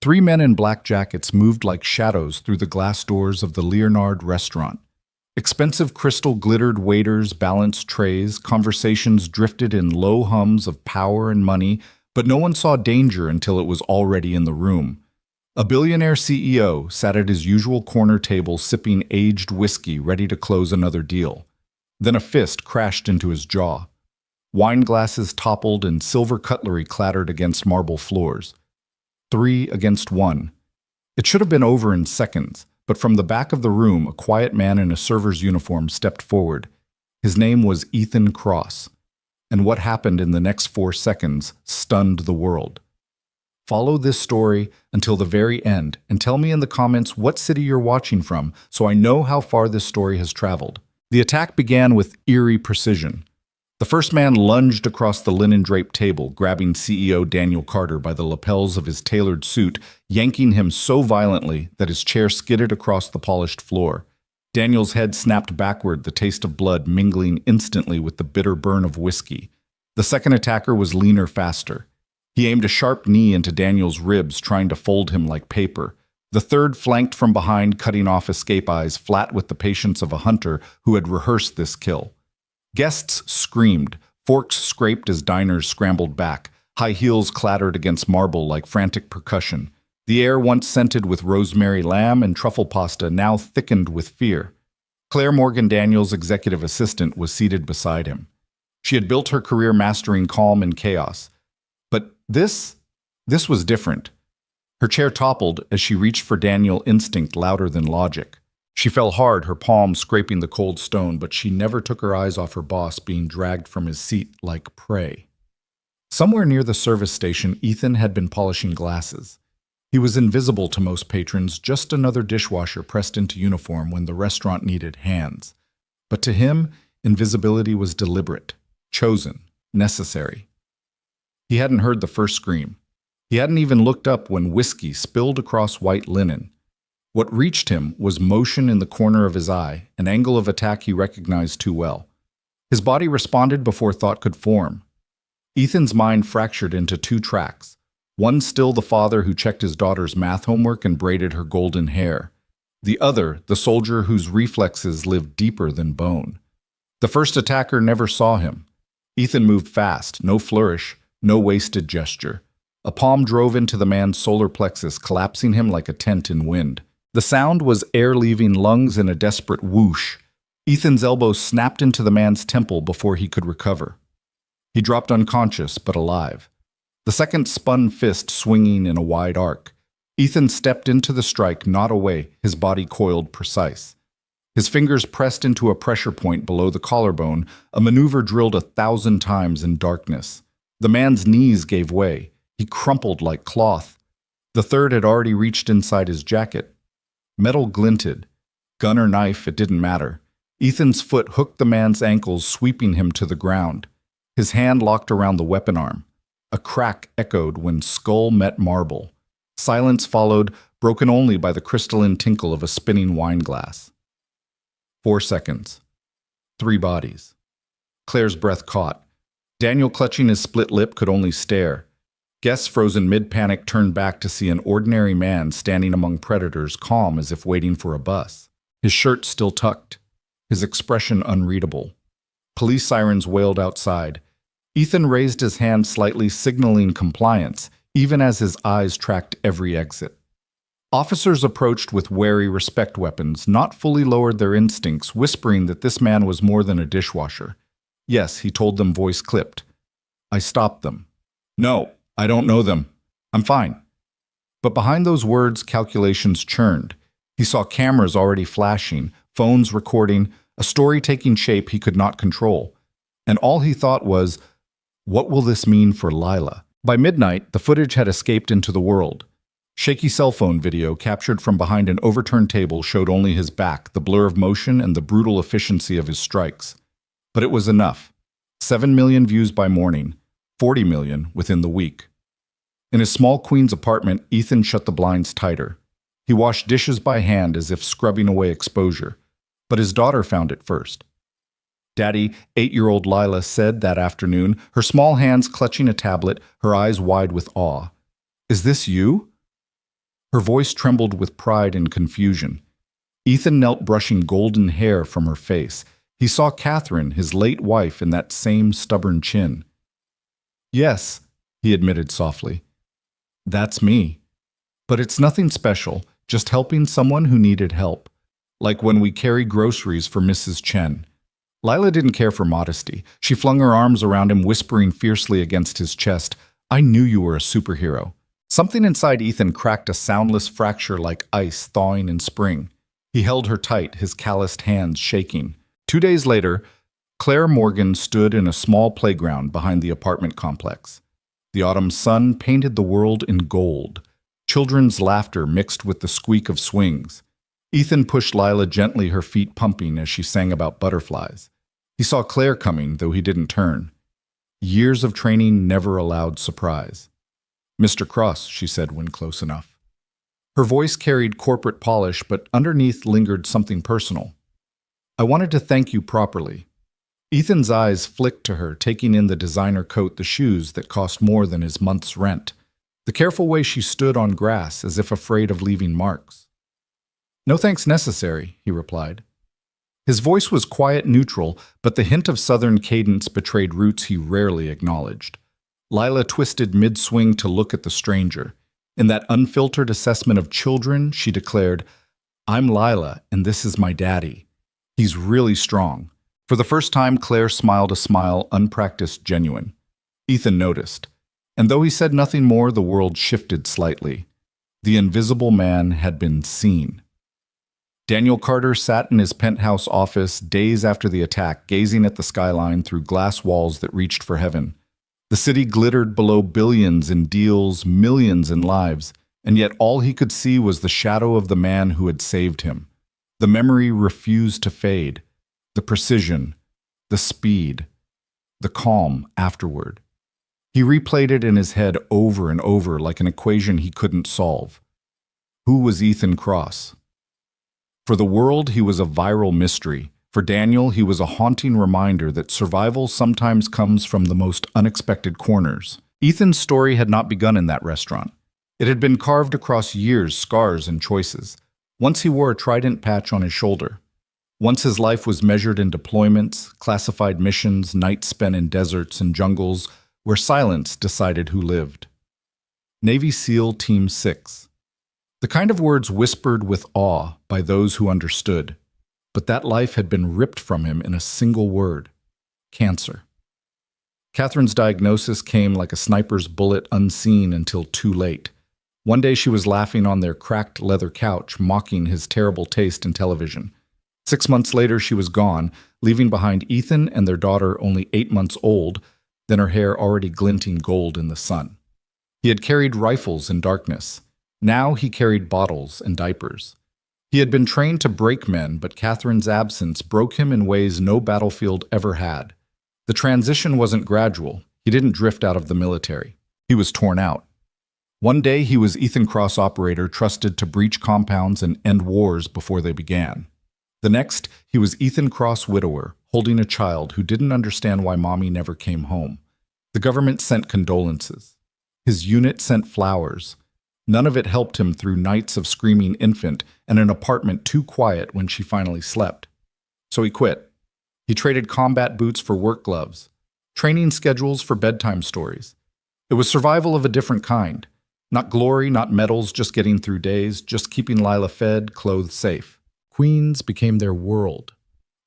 Three men in black jackets moved like shadows through the glass doors of the Leonard restaurant. Expensive crystal glittered waiters balanced trays, conversations drifted in low hums of power and money, but no one saw danger until it was already in the room. A billionaire CEO sat at his usual corner table sipping aged whiskey ready to close another deal. Then a fist crashed into his jaw. Wine glasses toppled and silver cutlery clattered against marble floors. 3 against 1. It should have been over in seconds, but from the back of the room, a quiet man in a server's uniform stepped forward. His name was Ethan Cross, and what happened in the next 4 seconds stunned the world. Follow this story until the very end and tell me in the comments what city you're watching from so I know how far this story has traveled. The attack began with eerie precision. The first man lunged across the linen-draped table, grabbing CEO Daniel Carter by the lapels of his tailored suit, yanking him so violently that his chair skidded across the polished floor. Daniel's head snapped backward, the taste of blood mingling instantly with the bitter burn of whiskey. The second attacker was leaner, faster. He aimed a sharp knee into Daniel's ribs, trying to fold him like paper. The third flanked from behind, cutting off escape eyes, flat with the patience of a hunter who had rehearsed this kill. Guests screamed, forks scraped as diners scrambled back, high heels clattered against marble like frantic percussion. The air once scented with rosemary lamb and truffle pasta now thickened with fear. Claire Morgan Daniels' executive assistant was seated beside him. She had built her career mastering calm in chaos. But this was different. Her chair toppled as she reached for Daniel, instinct louder than logic. She fell hard, her palm scraping the cold stone, but she never took her eyes off her boss being dragged from his seat like prey. Somewhere near the service station, Ethan had been polishing glasses. He was invisible to most patrons, just another dishwasher pressed into uniform when the restaurant needed hands. But to him, invisibility was deliberate, chosen, necessary. He hadn't heard the first scream. He hadn't even looked up when whiskey spilled across white linen. What reached him was motion in the corner of his eye, an angle of attack he recognized too well. His body responded before thought could form. Ethan's mind fractured into 2 tracks. One still the father who checked his daughter's math homework and braided her golden hair. The other, the soldier whose reflexes lived deeper than bone. The first attacker never saw him. Ethan moved fast, no flourish, no wasted gesture. A palm drove into the man's solar plexus, collapsing him like a tent in wind. The sound was air leaving lungs in a desperate whoosh. Ethan's elbow snapped into the man's temple before he could recover. He dropped unconscious, but alive. The second spun fist swinging in a wide arc. Ethan stepped into the strike, not away, his body coiled precise. His fingers pressed into a pressure point below the collarbone, a maneuver drilled 1,000 times in darkness. The man's knees gave way. He crumpled like cloth. The third had already reached inside his jacket. Metal glinted. Gun or knife, it didn't matter. Ethan's foot hooked the man's ankles, sweeping him to the ground. His hand locked around the weapon arm. A crack echoed when skull met marble. Silence followed, broken only by the crystalline tinkle of a spinning wine glass. 4 seconds. 3 bodies. Claire's breath caught. Daniel, clutching his split lip, could only stare. Guests, frozen mid-panic, turned back to see an ordinary man standing among predators, calm as if waiting for a bus. His shirt still tucked, his expression unreadable. Police sirens wailed outside. Ethan raised his hand slightly, signaling compliance, even as his eyes tracked every exit. Officers approached with wary respect weapons, not fully lowered their instincts, whispering that this man was more than a dishwasher. Yes, he told them, voice clipped. I stopped them. No, I don't know them. I'm fine. But behind those words, calculations churned. He saw cameras already flashing, phones recording, a story taking shape he could not control. And all he thought was, what will this mean for Lila? By midnight, the footage had escaped into the world. Shaky cell phone video captured from behind an overturned table showed only his back, the blur of motion, and the brutal efficiency of his strikes. But it was enough. 7 million views by morning. 40 million within the week. In his small Queens apartment, Ethan shut the blinds tighter. He washed dishes by hand as if scrubbing away exposure. But his daughter found it first. Daddy, 8-year-old Lila said that afternoon, her small hands clutching a tablet, her eyes wide with awe. Is this you? Her voice trembled with pride and confusion. Ethan knelt brushing golden hair from her face. He saw Catherine, his late wife, in that same stubborn chin. "Yes," he admitted softly. "That's me. But it's nothing special, just helping someone who needed help. Like when we carry groceries for Mrs. Chen." Lila didn't care for modesty. She flung her arms around him, whispering fiercely against his chest, "I knew you were a superhero." Something inside Ethan cracked a soundless fracture like ice thawing in spring. He held her tight, his calloused hands shaking. 2 days later, Claire Morgan stood in a small playground behind the apartment complex. The autumn sun painted the world in gold. Children's laughter mixed with the squeak of swings. Ethan pushed Lila gently, her feet pumping as she sang about butterflies. He saw Claire coming, though he didn't turn. Years of training never allowed surprise. "Mr. Cross," she said when close enough. Her voice carried corporate polish, but underneath lingered something personal. "I wanted to thank you properly." Ethan's eyes flicked to her, taking in the designer coat, the shoes that cost more than his month's rent, the careful way she stood on grass as if afraid of leaving marks. "No thanks necessary," he replied. His voice was quiet, neutral, but the hint of southern cadence betrayed roots he rarely acknowledged. Lila twisted mid-swing to look at the stranger. In that unfiltered assessment of children, she declared, "I'm Lila, and this is my daddy. He's really strong." For the first time, Claire smiled a smile unpracticed, genuine. Ethan noticed, and though he said nothing more, the world shifted slightly. The invisible man had been seen. Daniel Carter sat in his penthouse office days after the attack, gazing at the skyline through glass walls that reached for heaven. The city glittered below, billions in deals, millions in lives, and yet all he could see was the shadow of the man who had saved him. The memory refused to fade. The precision, the speed, the calm afterward. He replayed it in his head over and over like an equation he couldn't solve. Who was Ethan Cross? For the world, he was a viral mystery. For Daniel, he was a haunting reminder that survival sometimes comes from the most unexpected corners. Ethan's story had not begun in that restaurant. It had been carved across years, scars, and choices. Once he wore a trident patch on his shoulder. Once his life was measured in deployments, classified missions, nights spent in deserts and jungles where silence decided who lived. Navy SEAL Team 6. The kind of words whispered with awe by those who understood. But that life had been ripped from him in a single word: cancer. Catherine's diagnosis came like a sniper's bullet, unseen until too late. One day she was laughing on their cracked leather couch, mocking his terrible taste in television. 6 months later, she was gone, leaving behind Ethan and their daughter only 8 months old, then her hair already glinting gold in the sun. He had carried rifles in darkness. Now he carried bottles and diapers. He had been trained to break men, but Catherine's absence broke him in ways no battlefield ever had. The transition wasn't gradual. He didn't drift out of the military. He was torn out. One day he was Ethan Cross operator trusted to breach compounds and end wars before they began. The next, he was Ethan Cross widower, holding a child who didn't understand why mommy never came home. The government sent condolences. His unit sent flowers. None of it helped him through nights of screaming infant and an apartment too quiet when she finally slept. So he quit. He traded combat boots for work gloves, training schedules for bedtime stories. It was survival of a different kind. Not glory, not medals, just getting through days, just keeping Lila fed, clothed, safe. Queens became their world.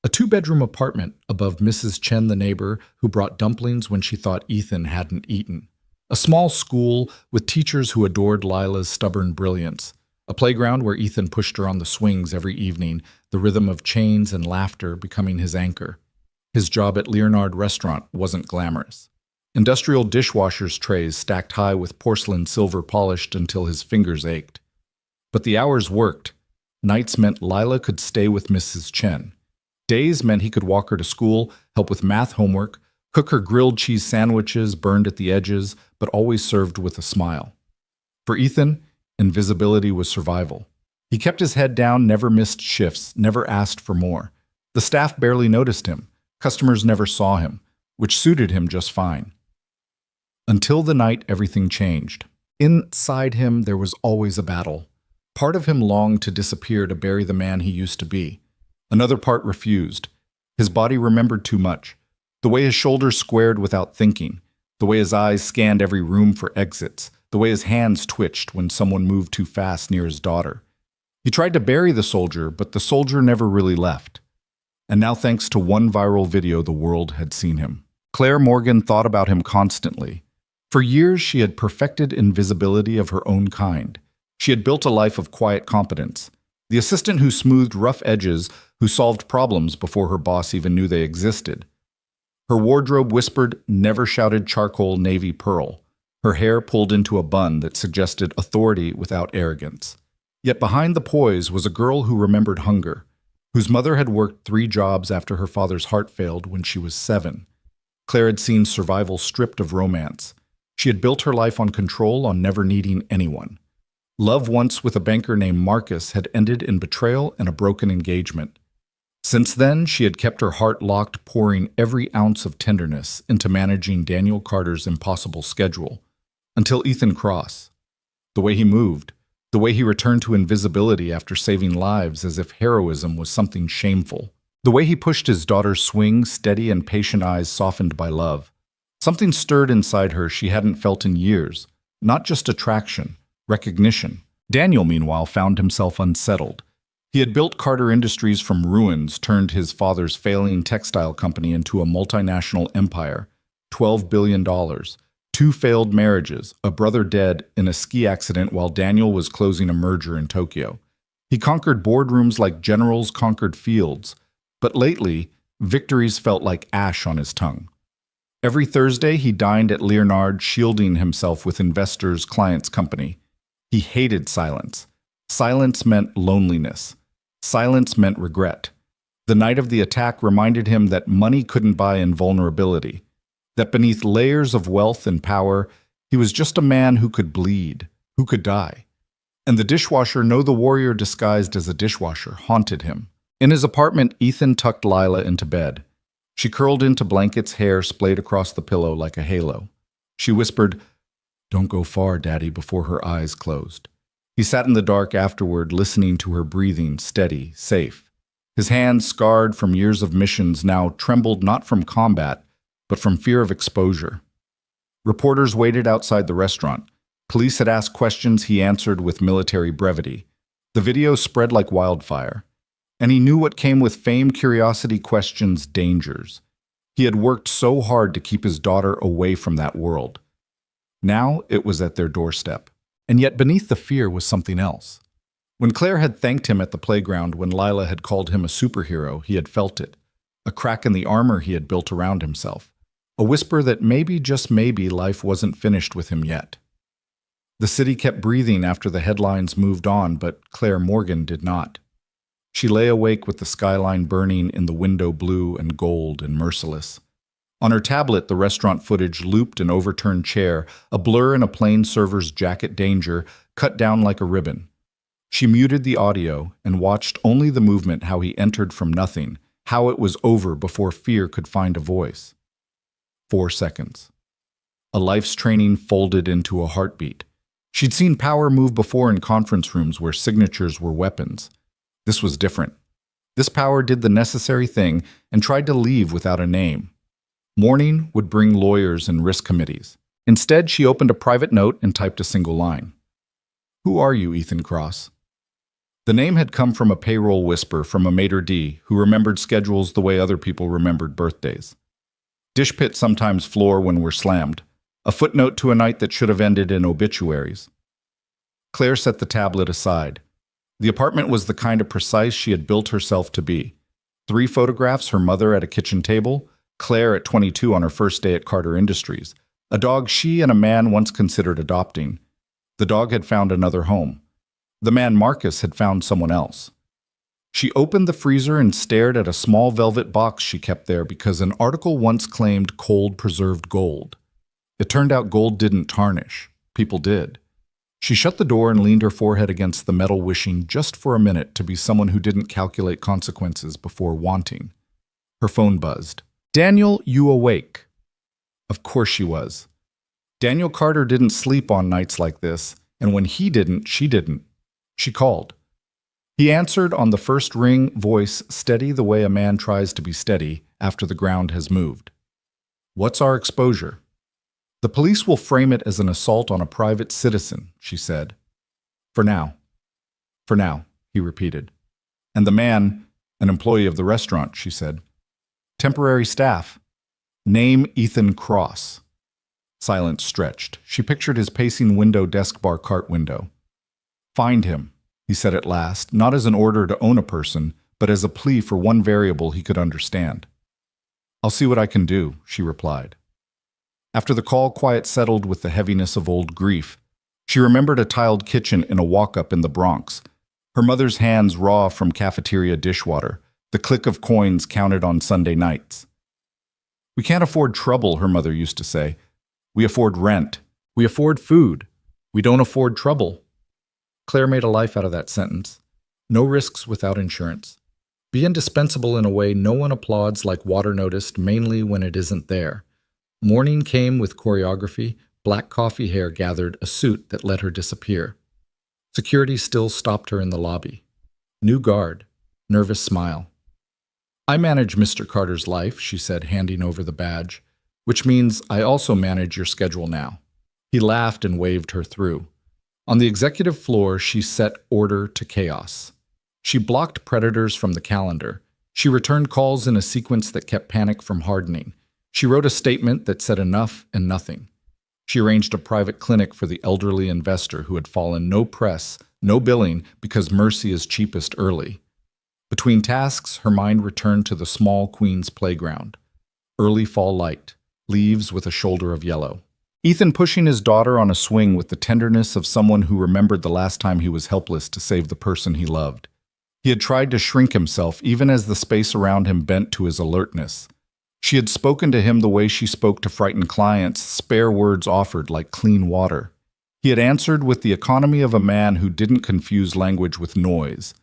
A 2-bedroom apartment above Mrs. Chen, the neighbor, who brought dumplings when she thought Ethan hadn't eaten. A small school with teachers who adored Lila's stubborn brilliance. A playground where Ethan pushed her on the swings every evening, the rhythm of chains and laughter becoming his anchor. His job at Leonard Restaurant wasn't glamorous. Industrial dishwashers' trays stacked high with porcelain silver polished until his fingers ached. But the hours worked. Nights meant Lila could stay with Mrs. Chen. Days meant he could walk her to school, help with math homework, cook her grilled cheese sandwiches burned at the edges, but always served with a smile. For Ethan, invisibility was survival. He kept his head down, never missed shifts, never asked for more. The staff barely noticed him. Customers never saw him, which suited him just fine. Until the night everything changed. Inside him, there was always a battle. Part of him longed to disappear to bury the man he used to be. Another part refused. His body remembered too much. The way his shoulders squared without thinking, the way his eyes scanned every room for exits, the way his hands twitched when someone moved too fast near his daughter. He tried to bury the soldier, but the soldier never really left. And now, thanks to one viral video, the world had seen him. Claire Morgan thought about him constantly. For years, she had perfected invisibility of her own kind. She had built a life of quiet competence. The assistant who smoothed rough edges, who solved problems before her boss even knew they existed. Her wardrobe whispered, never shouted charcoal navy pearl. Her hair pulled into a bun that suggested authority without arrogance. Yet behind the poise was a girl who remembered hunger, whose mother had worked 3 jobs after her father's heart failed when she was 7. Claire had seen survival stripped of romance. She had built her life on control, on never needing anyone. Love once with a banker named Marcus had ended in betrayal and a broken engagement. Since then, she had kept her heart locked, pouring every ounce of tenderness into managing Daniel Carter's impossible schedule, until Ethan Cross. The way he moved, the way he returned to invisibility after saving lives as if heroism was something shameful. The way he pushed his daughter's swing, steady and patient eyes softened by love. Something stirred inside her she hadn't felt in years, not just attraction, recognition. Daniel, meanwhile, found himself unsettled. He had built Carter Industries from ruins, turned his father's failing textile company into a multinational empire, $12 billion, 2 failed marriages, a brother dead in a ski accident while Daniel was closing a merger in Tokyo. He conquered boardrooms like generals conquered fields, but lately, victories felt like ash on his tongue. Every Thursday, he dined at Leonard, shielding himself with investors' clients' company. He hated silence. Silence meant loneliness. Silence meant regret. The night of the attack reminded him that money couldn't buy invulnerability, that beneath layers of wealth and power, he was just a man who could bleed, who could die. And the dishwasher, no, the warrior disguised as a dishwasher, haunted him. In his apartment, Ethan tucked Lila into bed. She curled into blankets, hair splayed across the pillow like a halo. She whispered, "Don't go far, Daddy," before her eyes closed. He sat in the dark afterward, listening to her breathing, steady, safe. His hands, scarred from years of missions, now trembled not from combat, but from fear of exposure. Reporters waited outside the restaurant. Police had asked questions he answered with military brevity. The video spread like wildfire. And he knew what came with fame, curiosity, questions, dangers. He had worked so hard to keep his daughter away from that world. Now it was at their doorstep. And yet beneath the fear was something else. When Claire had thanked him at the playground, when Lila had called him a superhero, he had felt it. A crack in the armor he had built around himself. A whisper that maybe, just maybe, life wasn't finished with him yet. The city kept breathing after the headlines moved on, but Claire Morgan did not. She lay awake with the skyline burning in the window blue and gold and merciless. On her tablet, the restaurant footage looped an overturned chair, a blur in a plain server's jacket, danger, cut down like a ribbon. She muted the audio and watched only the movement, how he entered from nothing, how it was over before fear could find a voice. 4 seconds. A life's training folded into a heartbeat. She'd seen power move before in conference rooms where signatures were weapons. This was different. This power did the necessary thing and tried to leave without a name. Morning would bring lawyers and risk committees. Instead, she opened a private note and typed a single line. "Who are you, Ethan Cross?" The name had come from a payroll whisper from a maitre d' who remembered schedules the way other people remembered birthdays. Dish pit sometimes floor when we're slammed. A footnote to a night that should have ended in obituaries. Claire set the tablet aside. The apartment was the kind of precise she had built herself to be. 3 photographs, her mother at a kitchen table, Claire at 22 on her first day at Carter Industries, a dog she and a man once considered adopting. The dog had found another home. The man, Marcus, had found someone else. She opened the freezer and stared at a small velvet box she kept there because an article once claimed cold preserved gold. It turned out gold didn't tarnish. People did. She shut the door and leaned her forehead against the metal, wishing just for a minute to be someone who didn't calculate consequences before wanting. Her phone buzzed. "Daniel, you awake?" Of course she was. Daniel Carter didn't sleep on nights like this, and when he didn't, she didn't. She called. He answered on the first ring, voice steady the way a man tries to be steady after the ground has moved. What's our exposure? The police will frame it as an assault on a private citizen, she said. For now. For now, he repeated. And the man, an employee of the restaurant, she said. Temporary staff. Name Ethan Cross. Silence stretched. She pictured his pacing window desk bar cart window. Find him, he said at last, not as an order to own a person, but as a plea for one variable he could understand. I'll see what I can do, she replied. After the call, quiet settled with the heaviness of old grief. She remembered a tiled kitchen in a walk-up in the Bronx, her mother's hands raw from cafeteria dishwater, the click of coins counted on Sunday nights. We can't afford trouble, her mother used to say. We afford rent. We afford food. We don't afford trouble. Claire made a life out of that sentence. No risks without insurance. Be indispensable in a way no one applauds like water noticed, mainly when it isn't there. Morning came with choreography, black coffee hair gathered a suit that let her disappear. Security still stopped her in the lobby. New guard, nervous smile. I manage Mr. Carter's life, she said, handing over the badge, which means I also manage your schedule now. He laughed and waved her through. On the executive floor, she set order to chaos. She blocked predators from the calendar. She returned calls in a sequence that kept panic from hardening. She wrote a statement that said enough and nothing. She arranged a private clinic for the elderly investor who had fallen no press, no billing, because mercy is cheapest early. Between tasks, her mind returned to the small Queen's playground. Early fall light, leaves with a shoulder of yellow. Ethan pushing his daughter on a swing with the tenderness of someone who remembered the last time he was helpless to save the person he loved. He had tried to shrink himself even as the space around him bent to his alertness. She had spoken to him the way she spoke to frightened clients, spare words offered like clean water. He had answered with the economy of a man who didn't confuse language with noise.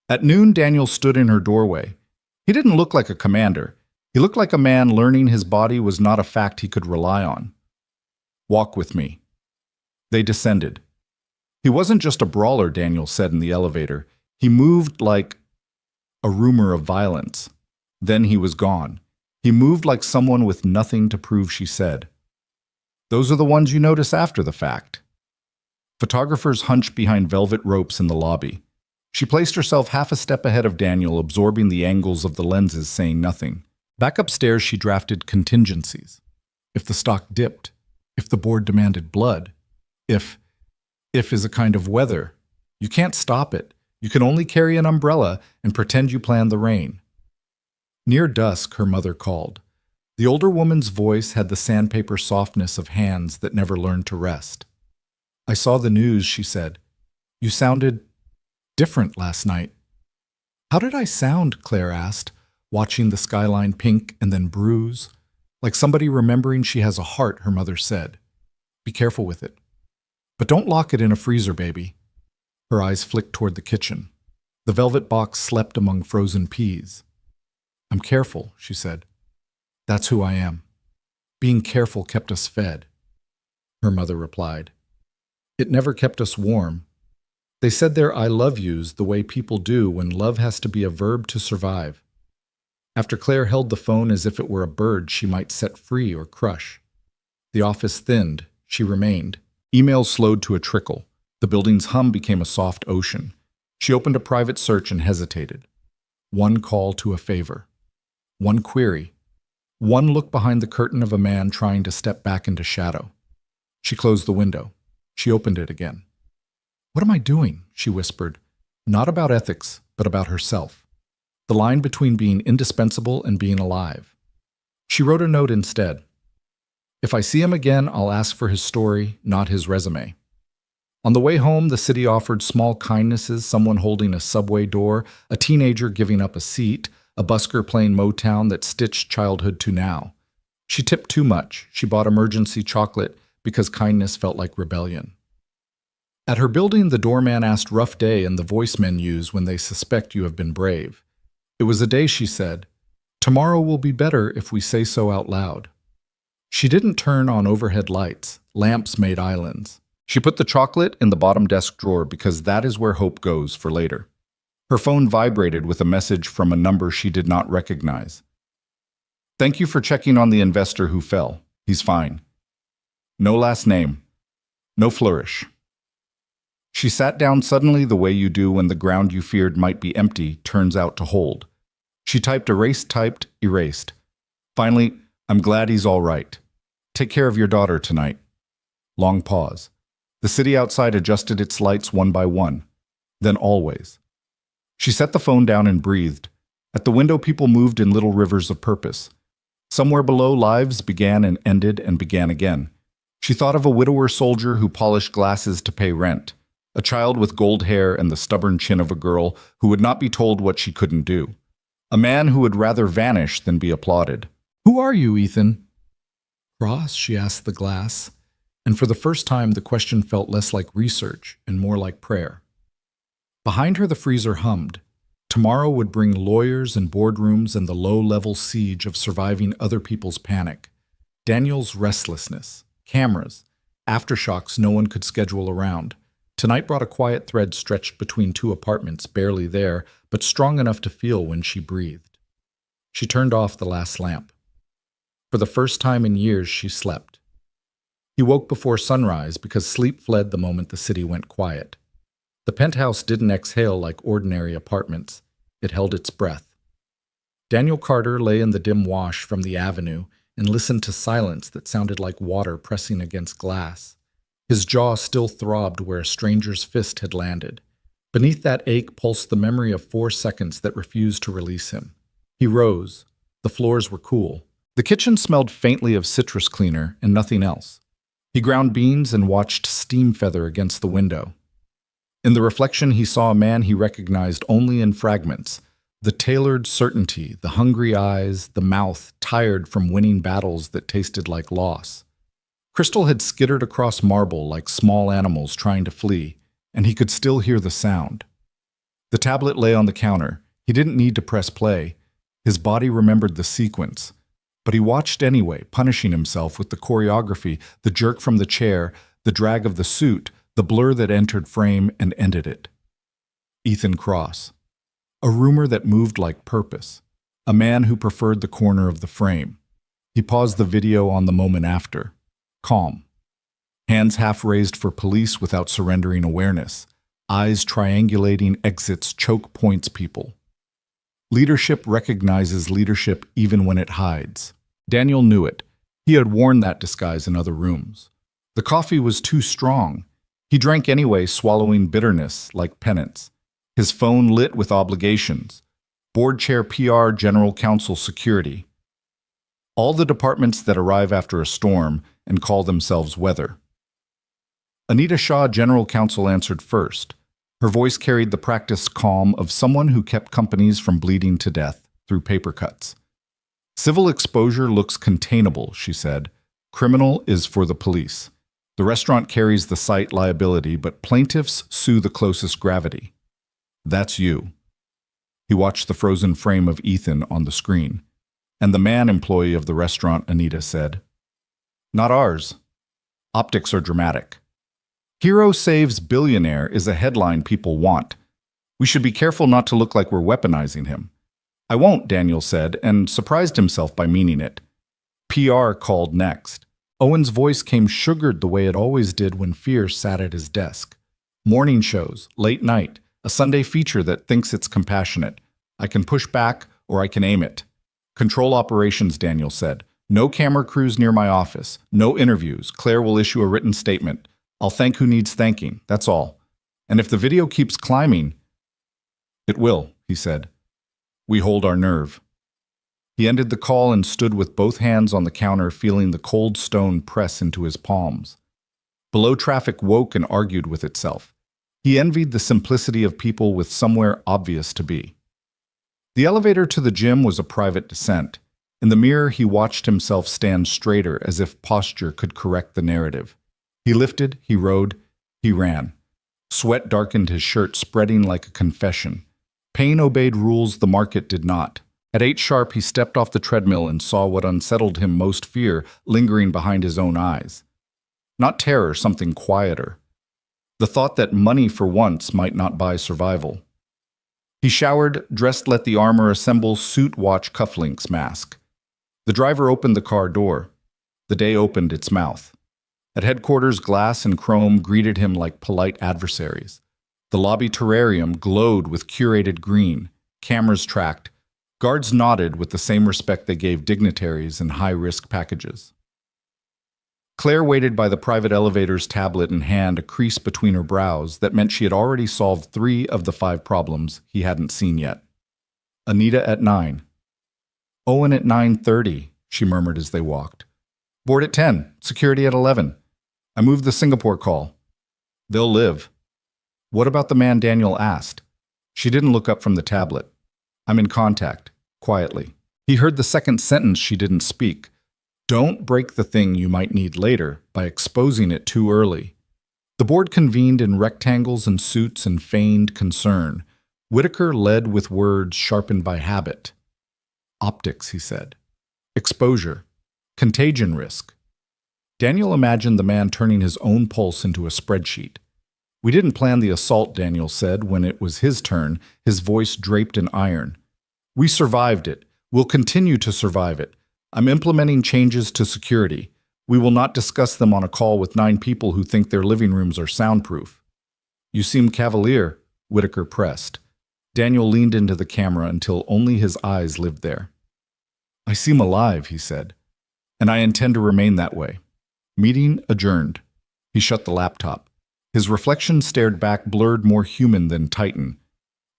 At noon, Daniel stood in her doorway. He didn't look like a commander. He looked like a man learning his body was not a fact he could rely on. Walk with me. They descended. He wasn't just a brawler, Daniel said in the elevator. He moved like a rumor of violence. Then he was gone. He moved like someone with nothing to prove, she said. Those are the ones you notice after the fact. Photographers hunched behind velvet ropes in the lobby. She placed herself half a step ahead of Daniel, absorbing the angles of the lenses, saying nothing. Back upstairs, she drafted contingencies. If the stock dipped, if the board demanded blood, if is a kind of weather. You can't stop it. You can only carry an umbrella and pretend you planned the rain. Near dusk, her mother called. The older woman's voice had the sandpaper softness of hands that never learned to rest. I saw the news, she said. You sounded different last night. How did I sound? Claire asked, watching the skyline pink and then bruise. Like somebody remembering she has a heart, her mother said. Be careful with it. But don't lock it in a freezer, baby. Her eyes flicked toward the kitchen. The velvet box slept among frozen peas. I'm careful, she said. That's who I am. Being careful kept us fed. Her mother replied. It never kept us warm. They said their I love yous the way people do when love has to be a verb to survive. After Claire held the phone as if it were a bird she might set free or crush. The office thinned. She remained. Emails slowed to a trickle. The building's hum became a soft ocean. She opened a private search and hesitated. One call to a favor. One query. One look behind the curtain of a man trying to step back into shadow. She closed the window. She opened it again. What am I doing? She whispered. Not about ethics, but about herself. The line between being indispensable and being alive. She wrote a note instead. If I see him again, I'll ask for his story, not his resume. On the way home, the city offered small kindnesses, someone holding a subway door, a teenager giving up a seat, a busker playing Motown that stitched childhood to now. She tipped too much. She bought emergency chocolate because kindness felt like rebellion. At her building, the doorman asked rough day and the voice menus when they suspect you have been brave. It was a day, she said. Tomorrow will be better if we say so out loud. She didn't turn on overhead lights. Lamps made islands. She put the chocolate in the bottom desk drawer because that is where hope goes for later. Her phone vibrated with a message from a number she did not recognize. "Thank you for checking on the investor who fell. He's fine." No last name. No flourish. She sat down suddenly the way you do when the ground you feared might be empty turns out to hold. She typed erased, typed erased. Finally, "I'm glad he's all right. Take care of your daughter tonight." Long pause. The city outside adjusted its lights one by one. Then always. She set the phone down and breathed. At the window, people moved in little rivers of purpose. Somewhere below, lives began and ended and began again. She thought of a widower soldier who polished glasses to pay rent, a child with gold hair and the stubborn chin of a girl who would not be told what she couldn't do, a man who would rather vanish than be applauded. "Who are you, Ethan?" "Cross," she asked the glass, and for the first time the question felt less like research and more like prayer. Behind her the freezer hummed. Tomorrow would bring lawyers and boardrooms and the low-level siege of surviving other people's panic. Daniel's restlessness, cameras, aftershocks no one could schedule around. Tonight brought a quiet thread stretched between two apartments, barely there, but strong enough to feel when she breathed. She turned off the last lamp. For the first time in years, she slept. He woke before sunrise because sleep fled the moment the city went quiet. The penthouse didn't exhale like ordinary apartments. It held its breath. Daniel Carter lay in the dim wash from the avenue and listened to silence that sounded like water pressing against glass. His jaw still throbbed where a stranger's fist had landed. Beneath that ache pulsed the memory of 4 seconds that refused to release him. He rose. The floors were cool. The kitchen smelled faintly of citrus cleaner and nothing else. He ground beans and watched steam feather against the window. In the reflection, he saw a man he recognized only in fragments. The tailored certainty, the hungry eyes, the mouth tired from winning battles that tasted like loss. Crystal had skittered across marble like small animals trying to flee, and he could still hear the sound. The tablet lay on the counter. He didn't need to press play. His body remembered the sequence. But he watched anyway, punishing himself with the choreography, the jerk from the chair, the drag of the suit, the blur that entered frame and ended it. Ethan Cross. A rumor that moved like purpose. A man who preferred the corner of the frame. He paused the video on the moment after. Calm. Hands half raised for police without surrendering awareness. Eyes triangulating exits, choke points people. Leadership recognizes leadership even when it hides. Daniel knew it. He had worn that disguise in other rooms. The coffee was too strong. He drank anyway, swallowing bitterness like penance. His phone lit with obligations. Board chair, PR, general counsel, security. All the departments that arrive after a storm and call themselves weather. Anita Shaw, general counsel, answered first. Her voice carried the practiced calm of someone who kept companies from bleeding to death through paper cuts. "Civil exposure looks containable," she said. "Criminal is for the police. The restaurant carries the site liability, but plaintiffs sue the closest gravity. That's you." He watched the frozen frame of Ethan on the screen. "And the man employee of the restaurant," Anita said. "Not ours. Optics are dramatic. Hero saves billionaire is a headline people want. We should be careful not to look like we're weaponizing him." "I won't," Daniel said, and surprised himself by meaning it. PR called next. Owen's voice came sugared the way it always did when Fear sat at his desk. "Morning shows, late night, a Sunday feature that thinks it's compassionate. I can push back or I can aim it." "Control operations," Daniel said. "No camera crews near my office. No interviews. Claire will issue a written statement. I'll thank who needs thanking. That's all. And if the video keeps climbing..." "It will," he said. "We hold our nerve." He ended the call and stood with both hands on the counter, feeling the cold stone press into his palms. Below, traffic woke and argued with itself. He envied the simplicity of people with somewhere obvious to be. The elevator to the gym was a private descent. In the mirror, he watched himself stand straighter as if posture could correct the narrative. He lifted, he rode, he ran. Sweat darkened his shirt, spreading like a confession. Pain obeyed rules the market did not. At 8 sharp, he stepped off the treadmill and saw what unsettled him most: fear lingering behind his own eyes. Not terror, something quieter. The thought that money for once might not buy survival. He showered, dressed, let the armor assemble suit, watch, cufflinks, mask. The driver opened the car door. The day opened its mouth. At headquarters, glass and chrome greeted him like polite adversaries. The lobby terrarium glowed with curated green. Cameras tracked. Guards nodded with the same respect they gave dignitaries in high-risk packages. Claire waited by the private elevator's tablet in hand, a crease between her brows that meant she had already solved 3 of the 5 problems he hadn't seen yet. Anita at 9. Owen at 9:30, she murmured as they walked. Board at 10, security at 11. I moved the Singapore call. They'll live. What about the man Daniel asked? She didn't look up from the tablet. I'm in contact, quietly. He heard the second sentence she didn't speak. Don't break the thing you might need later by exposing it too early. The board convened in rectangles and suits and feigned concern. Whitaker led with words sharpened by habit. Optics, he said. Exposure. Contagion risk. Daniel imagined the man turning his own pulse into a spreadsheet. We didn't plan the assault, Daniel said when it was his turn, his voice draped in iron. We survived it. We'll continue to survive it. I'm implementing changes to security. We will not discuss them on a call with 9 people who think their living rooms are soundproof. You seem cavalier, Whitaker pressed. Daniel leaned into the camera until only his eyes lived there. I seem alive, he said, and I intend to remain that way. Meeting adjourned. He shut the laptop. His reflection stared back, blurred, more human than Titan.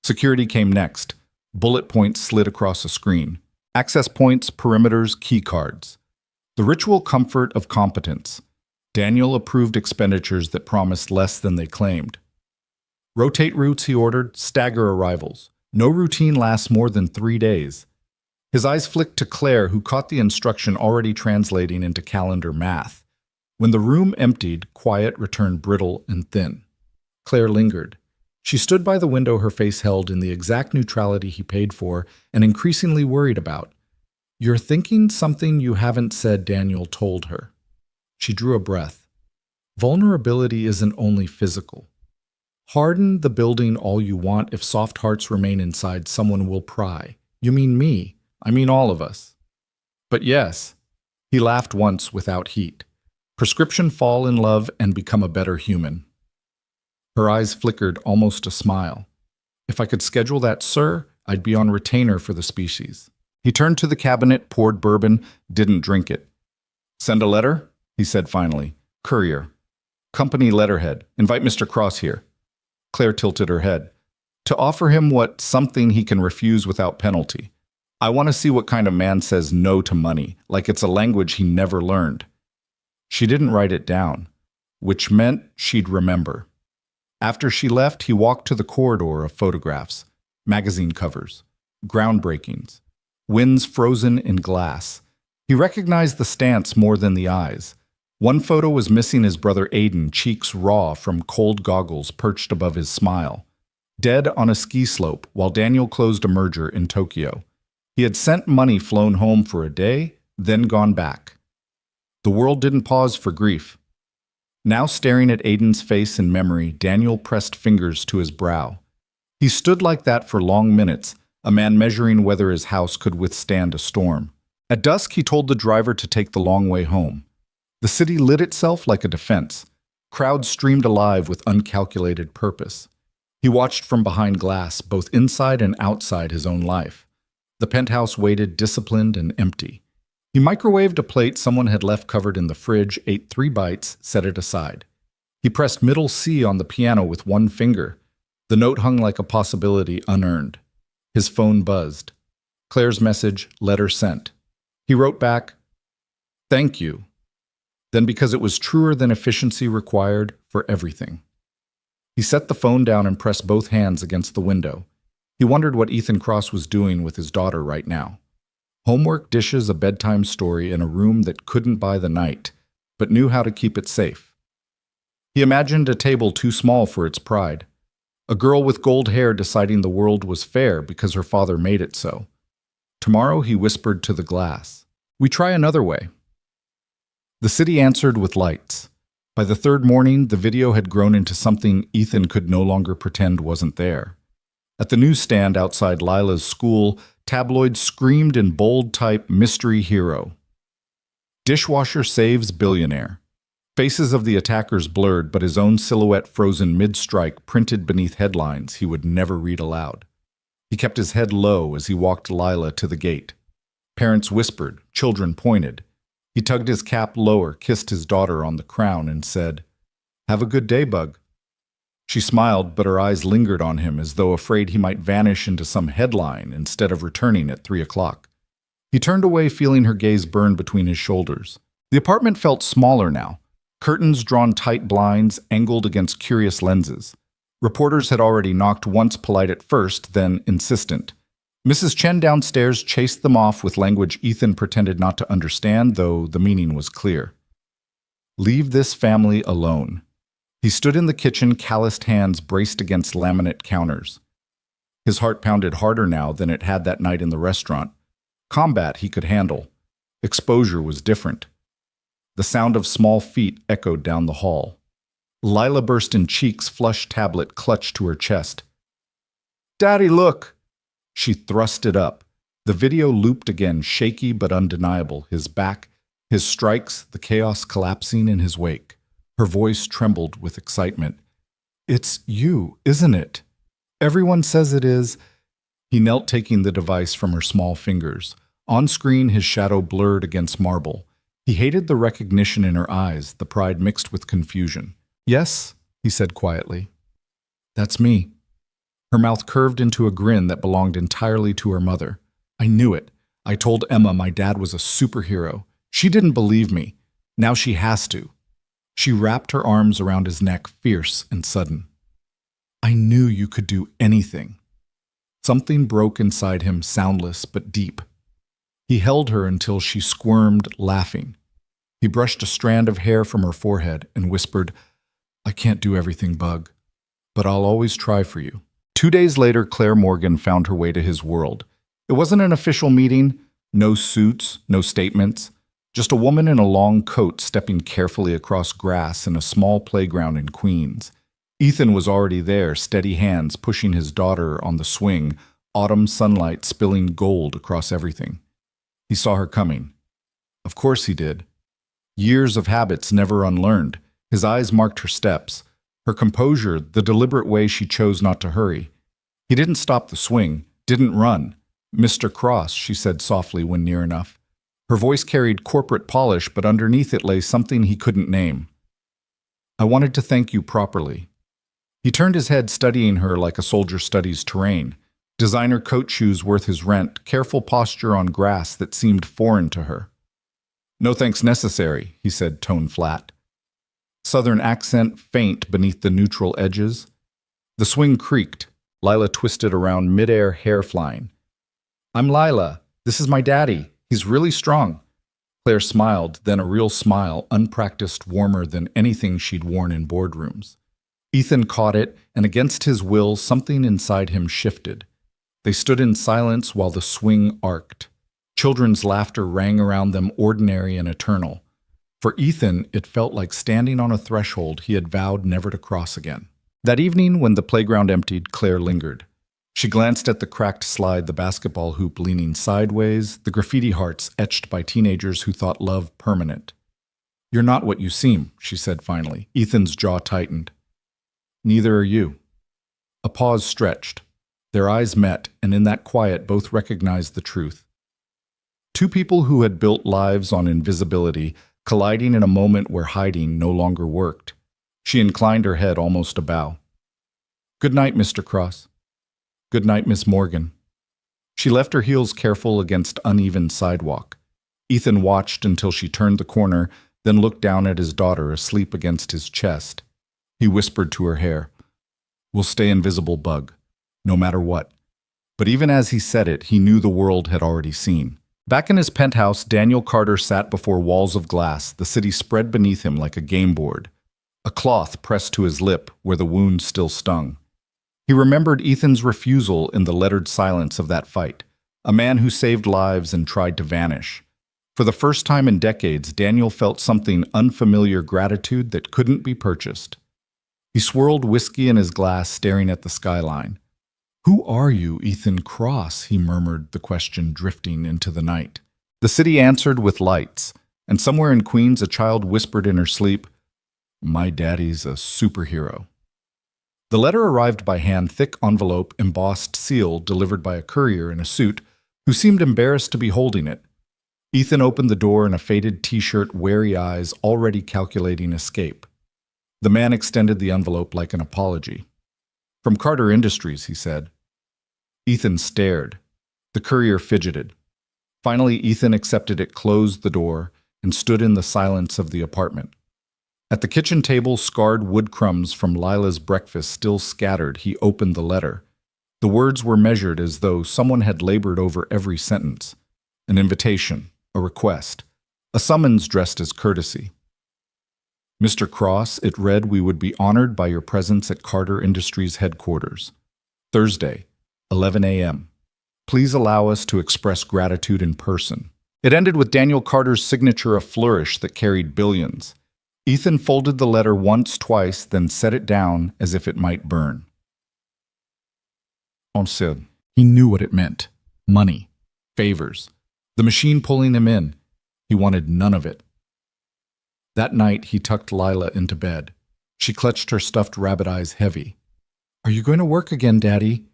Security came next. Bullet points slid across a screen. Access points, perimeters, key cards. The ritual comfort of competence. Daniel approved expenditures that promised less than they claimed. Rotate routes, he ordered, stagger arrivals. No routine lasts more than 3 days. His eyes flicked to Claire, who caught the instruction already translating into calendar math. When the room emptied, quiet returned brittle and thin. Claire lingered. She stood by the window, her face held in the exact neutrality he paid for and increasingly worried about. You're thinking something you haven't said, Daniel told her. She drew a breath. Vulnerability isn't only physical. Harden the building all you want. If soft hearts remain inside, someone will pry. You mean me? I mean all of us. But yes, he laughed once without heat. Prescription: fall in love and become a better human. Her eyes flickered, almost a smile. If I could schedule that, sir, I'd be on retainer for the species. He turned to the cabinet, poured bourbon, didn't drink it. Send a letter? He said finally. Courier. Company letterhead. Invite Mr. Cross here. Claire tilted her head. To offer him what? Something he can refuse without penalty. I want to see what kind of man says no to money, like it's a language he never learned. She didn't write it down, which meant she'd remember. After she left, he walked to the corridor of photographs, magazine covers, groundbreakings, winds frozen in glass. He recognized the stance more than the eyes. One photo was missing his brother Aiden, cheeks raw from cold goggles perched above his smile. Dead on a ski slope while Daniel closed a merger in Tokyo. He had sent money flown home for a day, then gone back. The world didn't pause for grief. Now staring at Aiden's face in memory, Daniel pressed fingers to his brow. He stood like that for long minutes, a man measuring whether his house could withstand a storm. At dusk, he told the driver to take the long way home. The city lit itself like a defense. Crowds streamed alive with uncalculated purpose. He watched from behind glass, both inside and outside his own life. The penthouse waited, disciplined and empty. He microwaved a plate someone had left covered in the fridge, ate 3 bites, set it aside. He pressed middle C on the piano with one finger. The note hung like a possibility unearned. His phone buzzed. Claire's message, letter sent. He wrote back, "Thank you." Then, because it was truer than efficiency required, for everything. He set the phone down and pressed both hands against the window. He wondered what Ethan Cross was doing with his daughter right now. Homework, dishes, a bedtime story in a room that couldn't buy the night, but knew how to keep it safe. He imagined a table too small for its pride. A girl with gold hair deciding the world was fair because her father made it so. Tomorrow, he whispered to the glass, "We try another way." The city answered with lights. By the third morning, the video had grown into something Ethan could no longer pretend wasn't there. At the newsstand outside Lila's school, tabloids screamed in bold type, "Mystery Hero." "Dishwasher saves billionaire." Faces of the attackers blurred, but his own silhouette frozen mid-strike printed beneath headlines he would never read aloud. He kept his head low as he walked Lila to the gate. Parents whispered, children pointed. He tugged his cap lower, kissed his daughter on the crown, and said, "Have a good day, Bug." She smiled, but her eyes lingered on him as though afraid he might vanish into some headline instead of returning at 3 o'clock. He turned away, feeling her gaze burn between his shoulders. The apartment felt smaller now. Curtains drawn tight, blinds angled against curious lenses. Reporters had already knocked, once polite at first, then insistent. Mrs. Chen downstairs chased them off with language Ethan pretended not to understand, though the meaning was clear. Leave this family alone. He stood in the kitchen, calloused hands braced against laminate counters. His heart pounded harder now than it had that night in the restaurant. Combat he could handle. Exposure was different. The sound of small feet echoed down the hall. Lila burst in cheeks, flushed tablet clutched to her chest. "Daddy, look!" She thrust it up. The video looped again, shaky but undeniable, his back, his strikes, the chaos collapsing in his wake. Her voice trembled with excitement. "It's you, isn't it? Everyone says it is." He knelt, taking the device from her small fingers. On screen, his shadow blurred against marble. He hated the recognition in her eyes, the pride mixed with confusion. "Yes," he said quietly. "That's me." Her mouth curved into a grin that belonged entirely to her mother. "I knew it. I told Emma my dad was a superhero. She didn't believe me. Now she has to." She wrapped her arms around his neck, fierce and sudden. "I knew you could do anything." Something broke inside him, soundless but deep. He held her until she squirmed, laughing. He brushed a strand of hair from her forehead and whispered, "I can't do everything, Bug, but I'll always try for you." 2 days later, Claire Morgan found her way to his world. It wasn't an official meeting, no suits, no statements, just a woman in a long coat stepping carefully across grass in a small playground in Queens. Ethan was already there, steady hands pushing his daughter on the swing, autumn sunlight spilling gold across everything. He saw her coming. Of course he did. Years of habits never unlearned. His eyes marked her steps. Her composure, the deliberate way she chose not to hurry. He didn't stop the swing, didn't run. "Mr. Cross," she said softly when near enough. Her voice carried corporate polish, but underneath it lay something he couldn't name. "I wanted to thank you properly." He turned his head, studying her like a soldier studies terrain. Designer coat shoes worth his rent, careful posture on grass that seemed foreign to her. "No thanks necessary," he said, tone flat. Southern accent faint beneath the neutral edges. The swing creaked. Lila twisted around, midair, hair flying. "I'm Lila. This is my daddy. He's really strong." Claire smiled, then a real smile, unpracticed, warmer than anything she'd worn in boardrooms. Ethan caught it, and against his will, something inside him shifted. They stood in silence while the swing arced. Children's laughter rang around them, ordinary and eternal. For Ethan, it felt like standing on a threshold he had vowed never to cross again. That evening, when the playground emptied, Claire lingered. She glanced at the cracked slide, the basketball hoop leaning sideways, the graffiti hearts etched by teenagers who thought love permanent. "You're not what you seem," she said finally. Ethan's jaw tightened. "Neither are you." A pause stretched. Their eyes met, and in that quiet, both recognized the truth. Two people who had built lives on invisibility, colliding in a moment where hiding no longer worked. She inclined her head, almost a bow. "Good night, Mr. Cross." "Good night, Miss Morgan." She left her heels careful against uneven sidewalk. Ethan watched until she turned the corner, then looked down at his daughter asleep against his chest. He whispered to her hair, "We'll stay invisible, Bug, no matter what." But even as he said it, he knew the world had already seen. Back in his penthouse, Daniel Carter sat before walls of glass, the city spread beneath him like a game board. A cloth pressed to his lip where the wound still stung. He remembered Ethan's refusal in the lettered silence of that fight, a man who saved lives and tried to vanish. For the first time in decades, Daniel felt something unfamiliar gratitude that couldn't be purchased. He swirled whiskey in his glass, staring at the skyline. "Who are you, Ethan Cross?" he murmured, the question drifting into the night. The city answered with lights, and somewhere in Queens a child whispered in her sleep, "My daddy's a superhero." The letter arrived by hand, thick envelope, embossed seal, delivered by a courier in a suit who seemed embarrassed to be holding it. Ethan opened the door in a faded t-shirt, wary eyes already calculating escape. The man extended the envelope like an apology. "From Carter Industries," he said. Ethan stared. The courier fidgeted. Finally, Ethan accepted it, closed the door, and stood in the silence of the apartment. At the kitchen table, scarred wood crumbs from Lila's breakfast still scattered, he opened the letter. The words were measured as though someone had labored over every sentence. An invitation, a request, a summons dressed as courtesy. "Mr. Cross," it read, "we would be honored by your presence at Carter Industries headquarters. Thursday, 11 a.m. Please allow us to express gratitude in person." It ended with Daniel Carter's signature, a flourish that carried billions. Ethan folded the letter once, twice, then set it down as if it might burn. He knew what it meant. Money. Favors. The machine pulling him in. He wanted none of it. That night, he tucked Lila into bed. She clutched her stuffed rabbit eyes heavy. "Are you going to work again, Daddy?"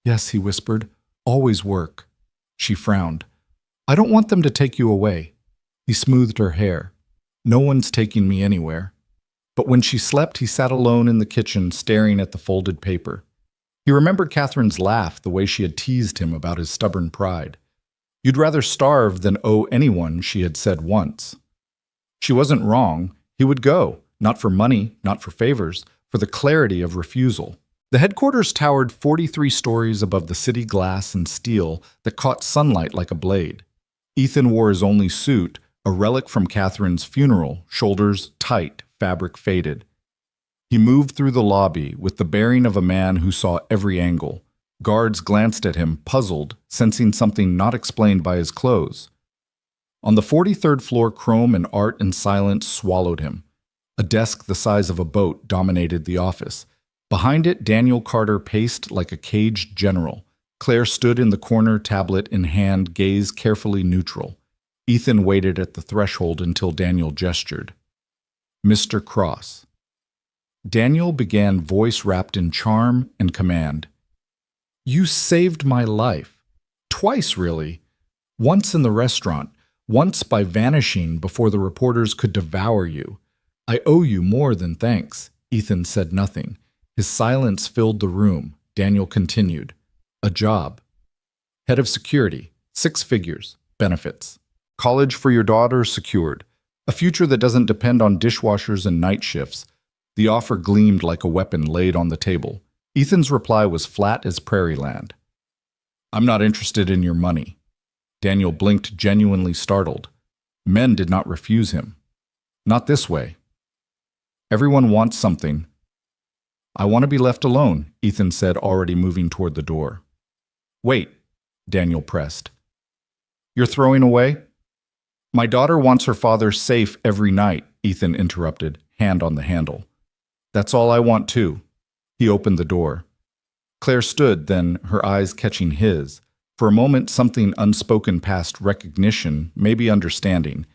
"Yes," he whispered. "Always work." She frowned. "I don't want them to take you away." He smoothed her hair. "No one's taking me anywhere." But when she slept, he sat alone in the kitchen, staring at the folded paper. He remembered Catherine's laugh, the way she had teased him about his stubborn pride. "You'd rather starve than owe anyone," she had said once. She wasn't wrong. He would go, not for money, not for favors, for the clarity of refusal. The headquarters towered 43 stories above the city, glass and steel that caught sunlight like a blade. Ethan wore his only suit, a relic from Catherine's funeral, shoulders tight, fabric faded. He moved through the lobby with the bearing of a man who saw every angle. Guards glanced at him, puzzled, sensing something not explained by his clothes. On the 43rd floor, chrome and art and silence swallowed him. A desk the size of a boat dominated the office. Behind it, Daniel Carter paced like a caged general. Claire stood in the corner, tablet in hand, gaze carefully neutral. Ethan waited at the threshold until Daniel gestured. "Mr. Cross." Daniel began, voice wrapped in charm and command. "You saved my life. Twice, really. Once in the restaurant. Once by vanishing before the reporters could devour you. I owe you more than thanks." Ethan said nothing. His silence filled the room. Daniel continued. "A job. Head of security. 6 figures. Benefits. College for your daughter secured. A future that doesn't depend on dishwashers and night shifts." The offer gleamed like a weapon laid on the table. Ethan's reply was flat as prairie land. "I'm not interested in your money." Daniel blinked, genuinely startled. Men did not refuse him. Not this way. Everyone wants something. "I want to be left alone," Ethan said, already moving toward the door. "Wait," Daniel pressed. "You're throwing away?" "My daughter wants her father safe every night," Ethan interrupted, hand on the handle. "That's all I want too." He opened the door. Claire stood, then, her eyes catching his. For a moment, something unspoken passed recognition, maybe understanding.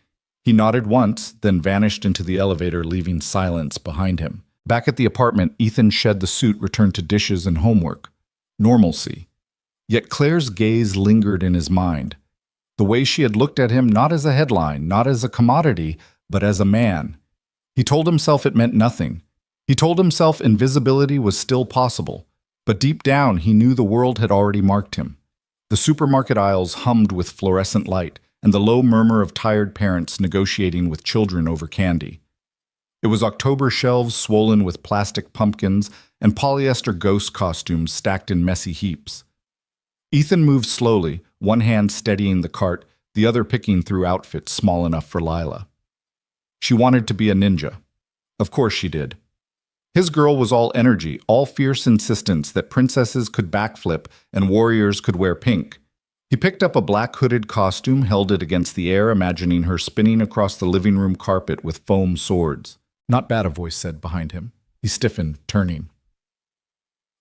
He nodded once, then vanished into the elevator, leaving silence behind him. Back at the apartment, Ethan shed the suit, returned to dishes and homework. Normalcy. Yet Claire's gaze lingered in his mind. The way she had looked at him, not as a headline, not as a commodity, but as a man. He told himself it meant nothing. He told himself invisibility was still possible. But deep down, he knew the world had already marked him. The supermarket aisles hummed with fluorescent light, and the low murmur of tired parents negotiating with children over candy. It was October, shelves swollen with plastic pumpkins and polyester ghost costumes stacked in messy heaps. Ethan moved slowly, one hand steadying the cart, the other picking through outfits small enough for Lila. She wanted to be a ninja. Of course she did. His girl was all energy, all fierce insistence that princesses could backflip and warriors could wear pink. He picked up a black hooded costume, held it against the air, imagining her spinning across the living room carpet with foam swords. "Not bad," a voice said behind him. He stiffened, turning.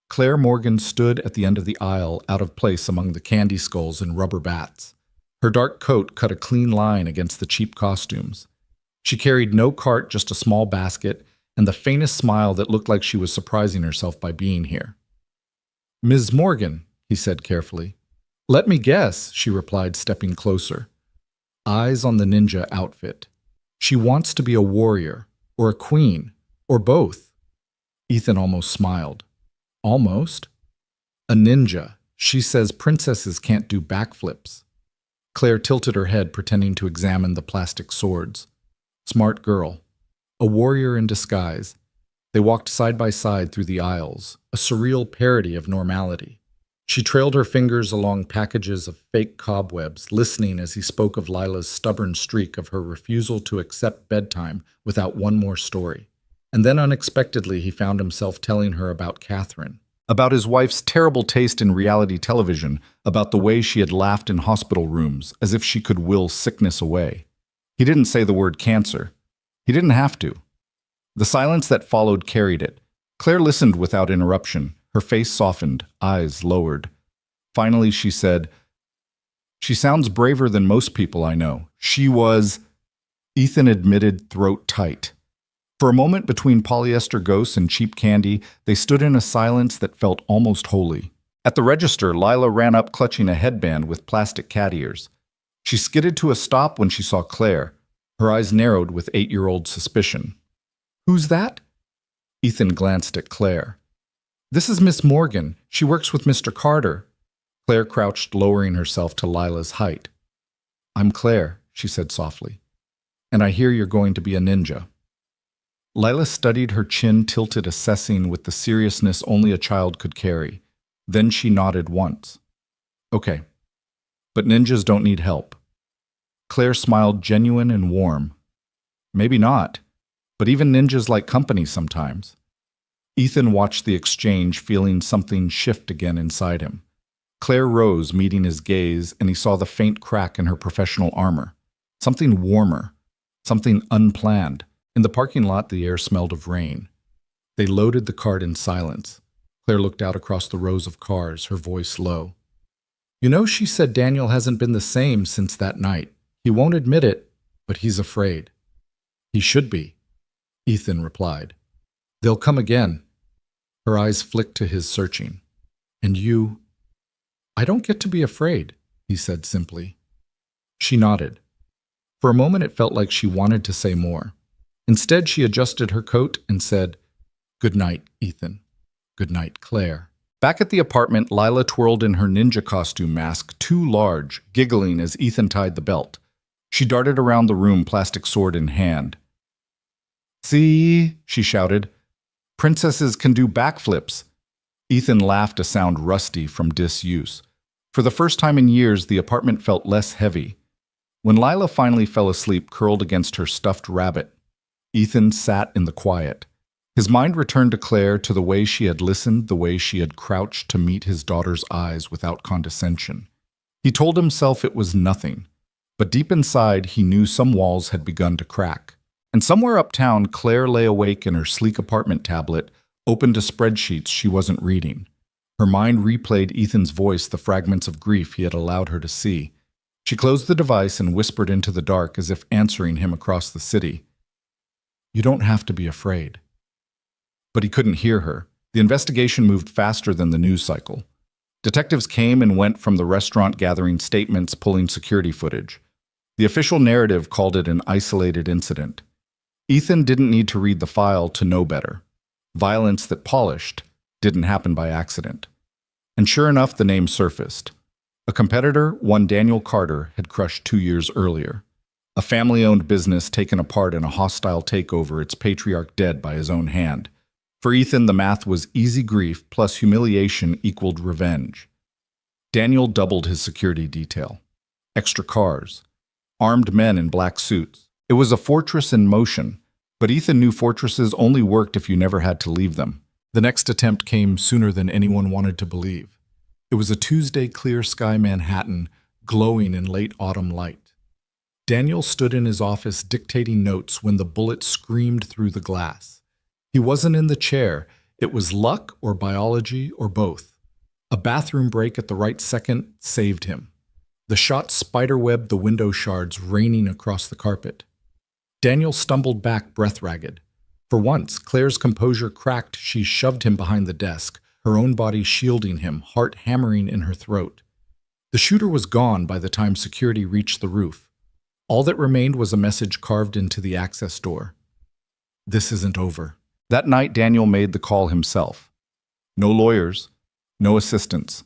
Claire Morgan stood at the end of the aisle, out of place among the candy skulls and rubber bats. Her dark coat cut a clean line against the cheap costumes. She carried no cart, just a small basket, and the faintest smile that looked like she was surprising herself by being here. "Ms. Morgan," he said carefully. "Let me guess," she replied, stepping closer. Eyes on the ninja outfit. "She wants to be a warrior, or a queen, or both." Ethan almost smiled. "Almost? A ninja. She says princesses can't do backflips." Claire tilted her head, pretending to examine the plastic swords. Smart girl. A warrior in disguise. They walked side by side through the aisles, a surreal parody of normality. She trailed her fingers along packages of fake cobwebs, listening as he spoke of Lila's stubborn streak of her refusal to accept bedtime without one more story. And then unexpectedly he found himself telling her about Catherine, about his wife's terrible taste in reality television, about the way she had laughed in hospital rooms, as if she could will sickness away. He didn't say the word cancer. He didn't have to. The silence that followed carried it. Claire listened without interruption. Her face softened, eyes lowered. Finally, she said, "She sounds braver than most people I know. She was—" Ethan admitted, throat tight. For a moment between polyester ghosts and cheap candy, they stood in a silence that felt almost holy. At the register, Lila ran up clutching a headband with plastic cat ears. She skidded to a stop when she saw Claire. Her eyes narrowed with 8-year-old suspicion. "Who's that?" Ethan glanced at Claire. "This is Miss Morgan. She works with Mr. Carter." Claire crouched, lowering herself to Lila's height. "I'm Claire," she said softly. "And I hear you're going to be a ninja." Lila studied her chin tilted, assessing with the seriousness only a child could carry. Then she nodded once. "Okay. But ninjas don't need help." Claire smiled, genuine and warm. "Maybe not, but even ninjas like company sometimes." Ethan watched the exchange, feeling something shift again inside him. Claire rose, meeting his gaze, and he saw the faint crack in her professional armor. Something warmer, something unplanned. In the parking lot, the air smelled of rain. They loaded the cart in silence. Claire looked out across the rows of cars, her voice low. "You know, she said Daniel hasn't been the same since that night. He won't admit it, but he's afraid." "He should be," Ethan replied. "They'll come again." Her eyes flicked to his, searching. "And you—" "I don't get to be afraid," he said simply. She nodded. For a moment it felt like she wanted to say more. Instead, she adjusted her coat and said, "Good night, Ethan. Good night, Claire." Back at the apartment, Lila twirled in her ninja costume mask, too large, giggling as Ethan tied the belt. She darted around the room, plastic sword in hand. "See," she shouted. "Princesses can do backflips." Ethan laughed, a sound rusty from disuse. For the first time in years, the apartment felt less heavy. When Lila finally fell asleep, curled against her stuffed rabbit, Ethan sat in the quiet. His mind returned to Claire, to the way she had listened, the way she had crouched to meet his daughter's eyes without condescension. He told himself it was nothing, but deep inside he knew some walls had begun to crack. And somewhere uptown, Claire lay awake in her sleek apartment tablet, open to spreadsheets she wasn't reading. Her mind replayed Ethan's voice, the fragments of grief he had allowed her to see. She closed the device and whispered into the dark, as if answering him across the city. "You don't have to be afraid." But he couldn't hear her. The investigation moved faster than the news cycle. Detectives came and went from the restaurant, gathering statements, pulling security footage. The official narrative called it an isolated incident. Ethan didn't need to read the file to know better. Violence that polished didn't happen by accident. And sure enough, the name surfaced. A competitor, one Daniel Carter, had crushed 2 years earlier. A family-owned business taken apart in a hostile takeover, its patriarch dead by his own hand. For Ethan, the math was easy grief plus humiliation equaled revenge. Daniel doubled his security detail. Extra cars. Armed men in black suits. It was a fortress in motion, but Ethan knew fortresses only worked if you never had to leave them. The next attempt came sooner than anyone wanted to believe. It was a Tuesday, clear sky Manhattan, glowing in late autumn light. Daniel stood in his office dictating notes when the bullet screamed through the glass. He wasn't in the chair. It was luck or biology or both. A bathroom break at the right second saved him. The shot spiderwebbed the window shards raining across the carpet. Daniel stumbled back, breath-ragged. For once, Claire's composure cracked. She shoved him behind the desk, her own body shielding him, heart hammering in her throat. The shooter was gone by the time security reached the roof. All that remained was a message carved into the access door. This isn't over. That night, Daniel made the call himself. No lawyers, no assistants,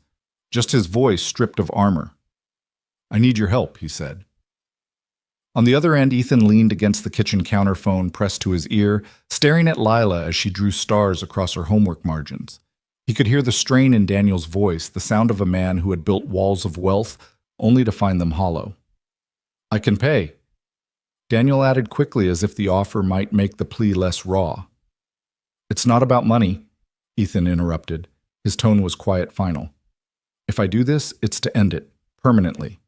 just his voice stripped of armor. I need your help, he said. On the other end, Ethan leaned against the kitchen counter, phone pressed to his ear, staring at Lila as she drew stars across her homework margins. He could hear the strain in Daniel's voice, the sound of a man who had built walls of wealth only to find them hollow. I can pay. Daniel added quickly as if the offer might make the plea less raw. It's not about money, Ethan interrupted. His tone was quiet, final. If I do this, it's to end it, permanently.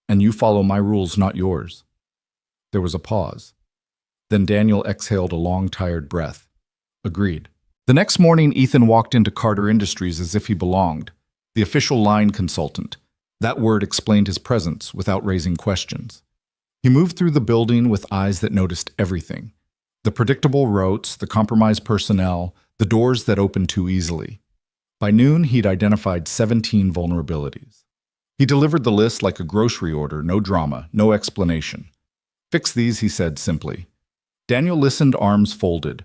And you follow my rules, not yours. There was a pause. Then Daniel exhaled a long, tired breath. Agreed. The next morning, Ethan walked into Carter Industries as if he belonged, the official line consultant. That word explained his presence without raising questions. He moved through the building with eyes that noticed everything. The predictable routes, the compromised personnel, the doors that opened too easily. By noon, he'd identified 17 vulnerabilities. He delivered the list like a grocery order, no drama, no explanation. Fix these, he said simply. Daniel listened, arms folded.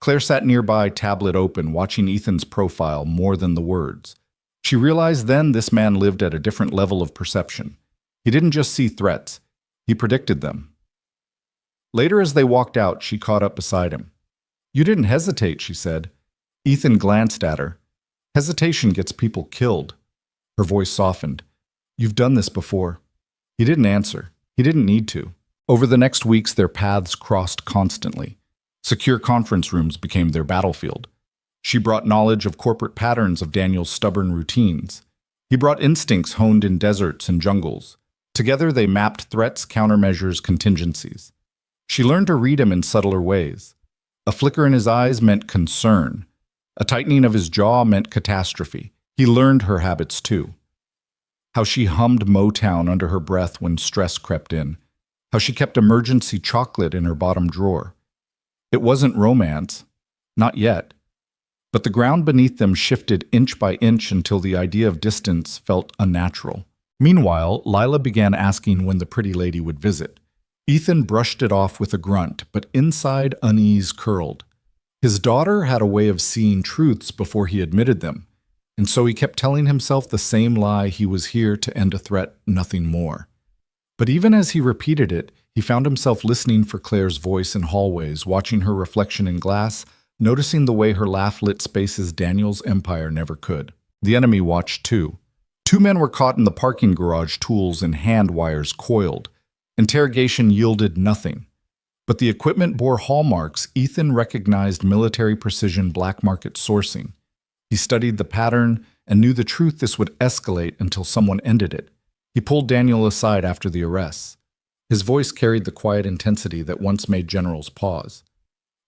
Claire sat nearby, tablet open, watching Ethan's profile more than the words. She realized then this man lived at a different level of perception. He didn't just see threats, he predicted them. Later, as they walked out, she caught up beside him. You didn't hesitate, she said. Ethan glanced at her. Hesitation gets people killed. Her voice softened. You've done this before. He didn't answer. He didn't need to. Over the next weeks, their paths crossed constantly. Secure conference rooms became their battlefield. She brought knowledge of corporate patterns of Daniel's stubborn routines. He brought instincts honed in deserts and jungles. Together, they mapped threats, countermeasures, contingencies. She learned to read him in subtler ways. A flicker in his eyes meant concern. A tightening of his jaw meant catastrophe. He learned her habits too. How she hummed Motown under her breath when stress crept in. How she kept emergency chocolate in her bottom drawer. It wasn't romance. Not yet. But the ground beneath them shifted inch by inch until the idea of distance felt unnatural. Meanwhile, Lila began asking when the pretty lady would visit. Ethan brushed it off with a grunt, but inside unease curled. His daughter had a way of seeing truths before he admitted them, and so he kept telling himself the same lie: he was here to end a threat, nothing more. But even as he repeated it, he found himself listening for Claire's voice in hallways, watching her reflection in glass, noticing the way her laugh lit spaces Daniel's empire never could. The enemy watched too. 2 men were caught in the parking garage, tools and hand wires coiled. Interrogation yielded nothing. But the equipment bore hallmarks. Ethan recognized military precision black market sourcing. He studied the pattern and knew the truth: this would escalate until someone ended it. He pulled Daniel aside after the arrests. His voice carried the quiet intensity that once made generals pause.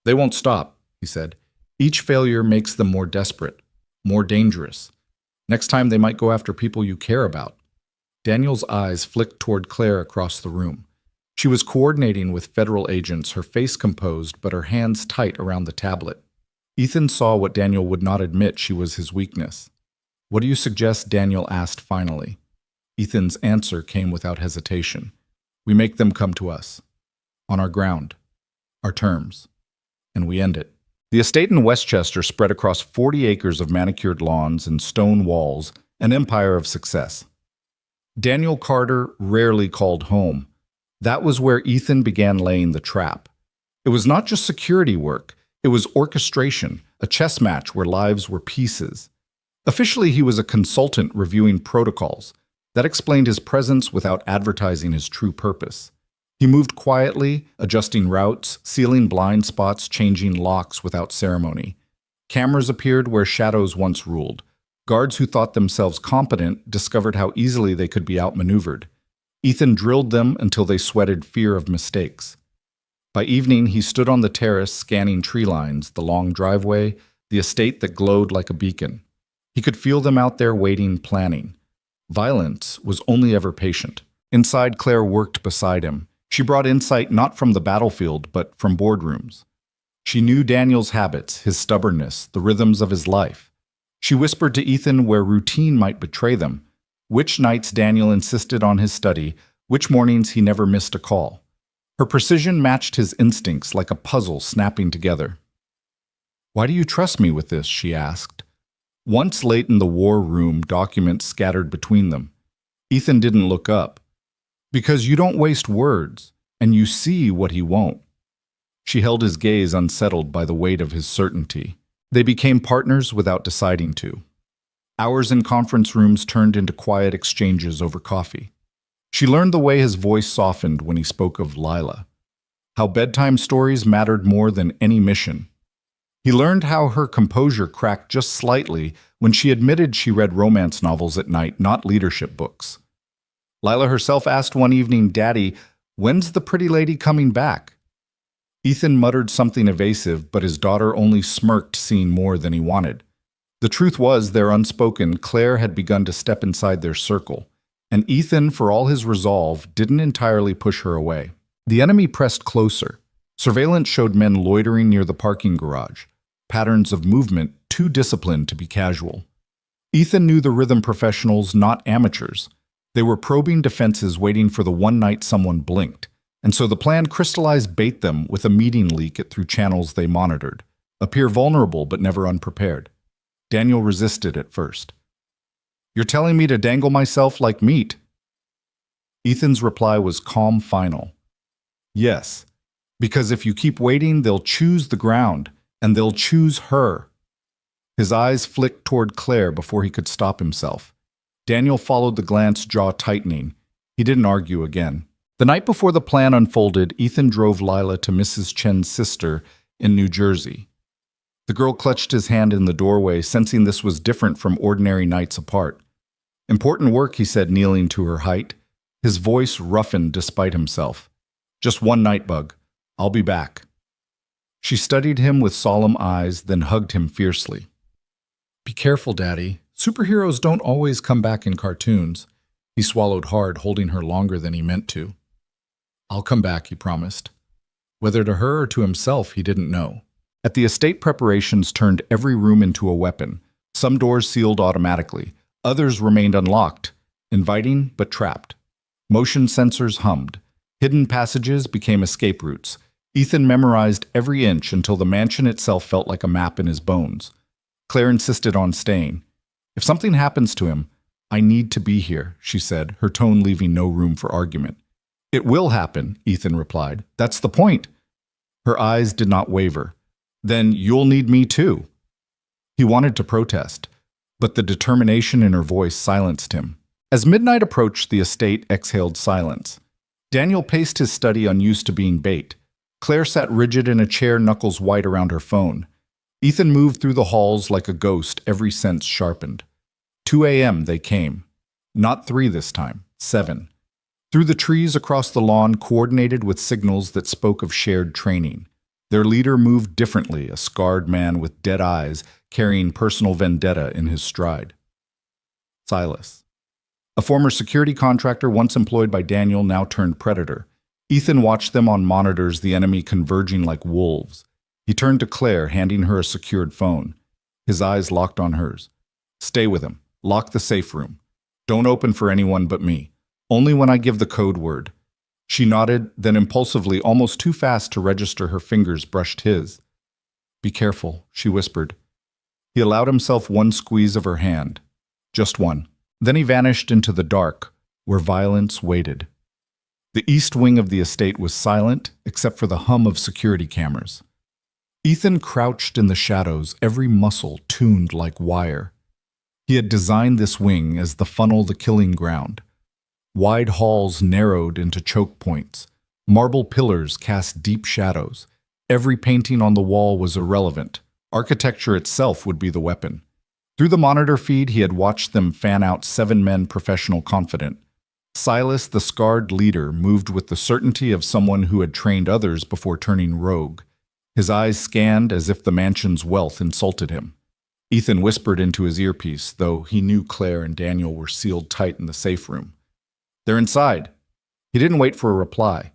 They won't stop, he said. Each failure makes them more desperate, more dangerous. Next time they might go after people you care about. Daniel's eyes flicked toward Claire across the room. She was coordinating with federal agents, her face composed but her hands tight around the tablet. Ethan saw what Daniel would not admit: she was his weakness. What do you suggest? Daniel asked finally. Ethan's answer came without hesitation. We make them come to us. On our ground. Our terms. And we end it. The estate in Westchester spread across 40 acres of manicured lawns and stone walls, an empire of success. Daniel Carter rarely called home. That was where Ethan began laying the trap. It was not just security work. It was orchestration, a chess match where lives were pieces. Officially, he was a consultant reviewing protocols. That explained his presence without advertising his true purpose. He moved quietly, adjusting routes, sealing blind spots, changing locks without ceremony. Cameras appeared where shadows once ruled. Guards who thought themselves competent discovered how easily they could be outmaneuvered. Ethan drilled them until they sweated fear of mistakes. By evening, he stood on the terrace scanning tree lines, the long driveway, the estate that glowed like a beacon. He could feel them out there waiting, planning. Violence was only ever patient. Inside, Claire worked beside him. She brought insight not from the battlefield, but from boardrooms. She knew Daniel's habits, his stubbornness, the rhythms of his life. She whispered to Ethan where routine might betray them, which nights Daniel insisted on his study, which mornings he never missed a call. Her precision matched his instincts like a puzzle snapping together. "Why do you trust me with this?" she asked. Once late in the war room, documents scattered between them. Ethan didn't look up. "Because you don't waste words, and you see what he won't." She held his gaze unsettled by the weight of his certainty. They became partners without deciding to. Hours in conference rooms turned into quiet exchanges over coffee. She learned the way his voice softened when he spoke of Lila, how bedtime stories mattered more than any mission. He learned how her composure cracked just slightly when she admitted she read romance novels at night, not leadership books. Lila herself asked one evening, "Daddy, when's the pretty lady coming back?" Ethan muttered something evasive, but his daughter only smirked, seeing more than he wanted. The truth was, there unspoken, Claire had begun to step inside their circle, and Ethan, for all his resolve, didn't entirely push her away. The enemy pressed closer. Surveillance showed men loitering near the parking garage, patterns of movement too disciplined to be casual. Ethan knew the rhythm professionals, not amateurs. They were probing defenses waiting for the one night someone blinked, and so the plan crystallized bait them with a meeting leak it through channels they monitored, appear vulnerable but never unprepared. Daniel resisted at first. "You're telling me to dangle myself like meat?" Ethan's reply was calm, final. "Yes, because if you keep waiting, they'll choose the ground, and they'll choose her." His eyes flicked toward Claire before he could stop himself. Daniel followed the glance, jaw tightening. He didn't argue again. The night before the plan unfolded, Ethan drove Lila to Mrs. Chen's sister in New Jersey. The girl clutched his hand in the doorway, sensing this was different from ordinary nights apart. "Important work," he said, kneeling to her height. His voice roughened despite himself. "Just one night, Bug. I'll be back." She studied him with solemn eyes, then hugged him fiercely. "Be careful, Daddy. Superheroes don't always come back in cartoons." He swallowed hard, holding her longer than he meant to. "I'll come back," he promised. Whether to her or to himself, he didn't know. At the estate, preparations turned every room into a weapon. Some doors sealed automatically. Others remained unlocked, inviting but trapped. Motion sensors hummed. Hidden passages became escape routes. Ethan memorized every inch until the mansion itself felt like a map in his bones. Claire insisted on staying. "If something happens to him, I need to be here," she said, her tone leaving no room for argument. "It will happen," Ethan replied. "That's the point." Her eyes did not waver. "Then you'll need me too." He wanted to protest, but the determination in her voice silenced him. As midnight approached, the estate exhaled silence. Daniel paced his study, unused to being bait. Claire sat rigid in a chair, knuckles white around her phone. Ethan moved through the halls like a ghost, every sense sharpened. 2 a.m. they came. Not 3 this time, 7. Through the trees across the lawn, coordinated with signals that spoke of shared training. Their leader moved differently, a scarred man with dead eyes, carrying personal vendetta in his stride. Silas. A former security contractor once employed by Daniel, now turned predator. Ethan watched them on monitors, the enemy converging like wolves. He turned to Claire, handing her a secured phone. His eyes locked on hers. "Stay with him. Lock the safe room. Don't open for anyone but me. Only when I give the code word." She nodded, then impulsively, almost too fast to register, her fingers brushed his. "Be careful," she whispered. He allowed himself one squeeze of her hand. Just one. Then he vanished into the dark, where violence waited. The east wing of the estate was silent, except for the hum of security cameras. Ethan crouched in the shadows, every muscle tuned like wire. He had designed this wing as the funnel, the killing ground. Wide halls narrowed into choke points. Marble pillars cast deep shadows. Every painting on the wall was irrelevant. Architecture itself would be the weapon. Through the monitor feed, he had watched them fan out 7 men professional confident. Silas, the scarred leader, moved with the certainty of someone who had trained others before turning rogue. His eyes scanned as if the mansion's wealth insulted him. Ethan whispered into his earpiece, though he knew Claire and Daniel were sealed tight in the safe room. "They're inside." He didn't wait for a reply.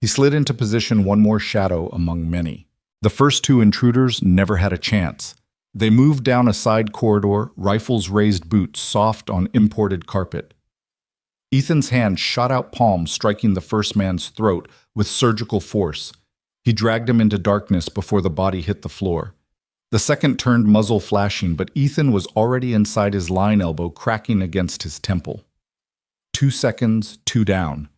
He slid into position, one more shadow among many. The first 2 intruders never had a chance. They moved down a side corridor, rifles raised boots soft on imported carpet. Ethan's hand shot out palm, striking the first man's throat with surgical force. He dragged him into darkness before the body hit the floor. The second turned, muzzle flashing, but Ethan was already inside his line elbow, cracking against his temple. 2 seconds, 2 down.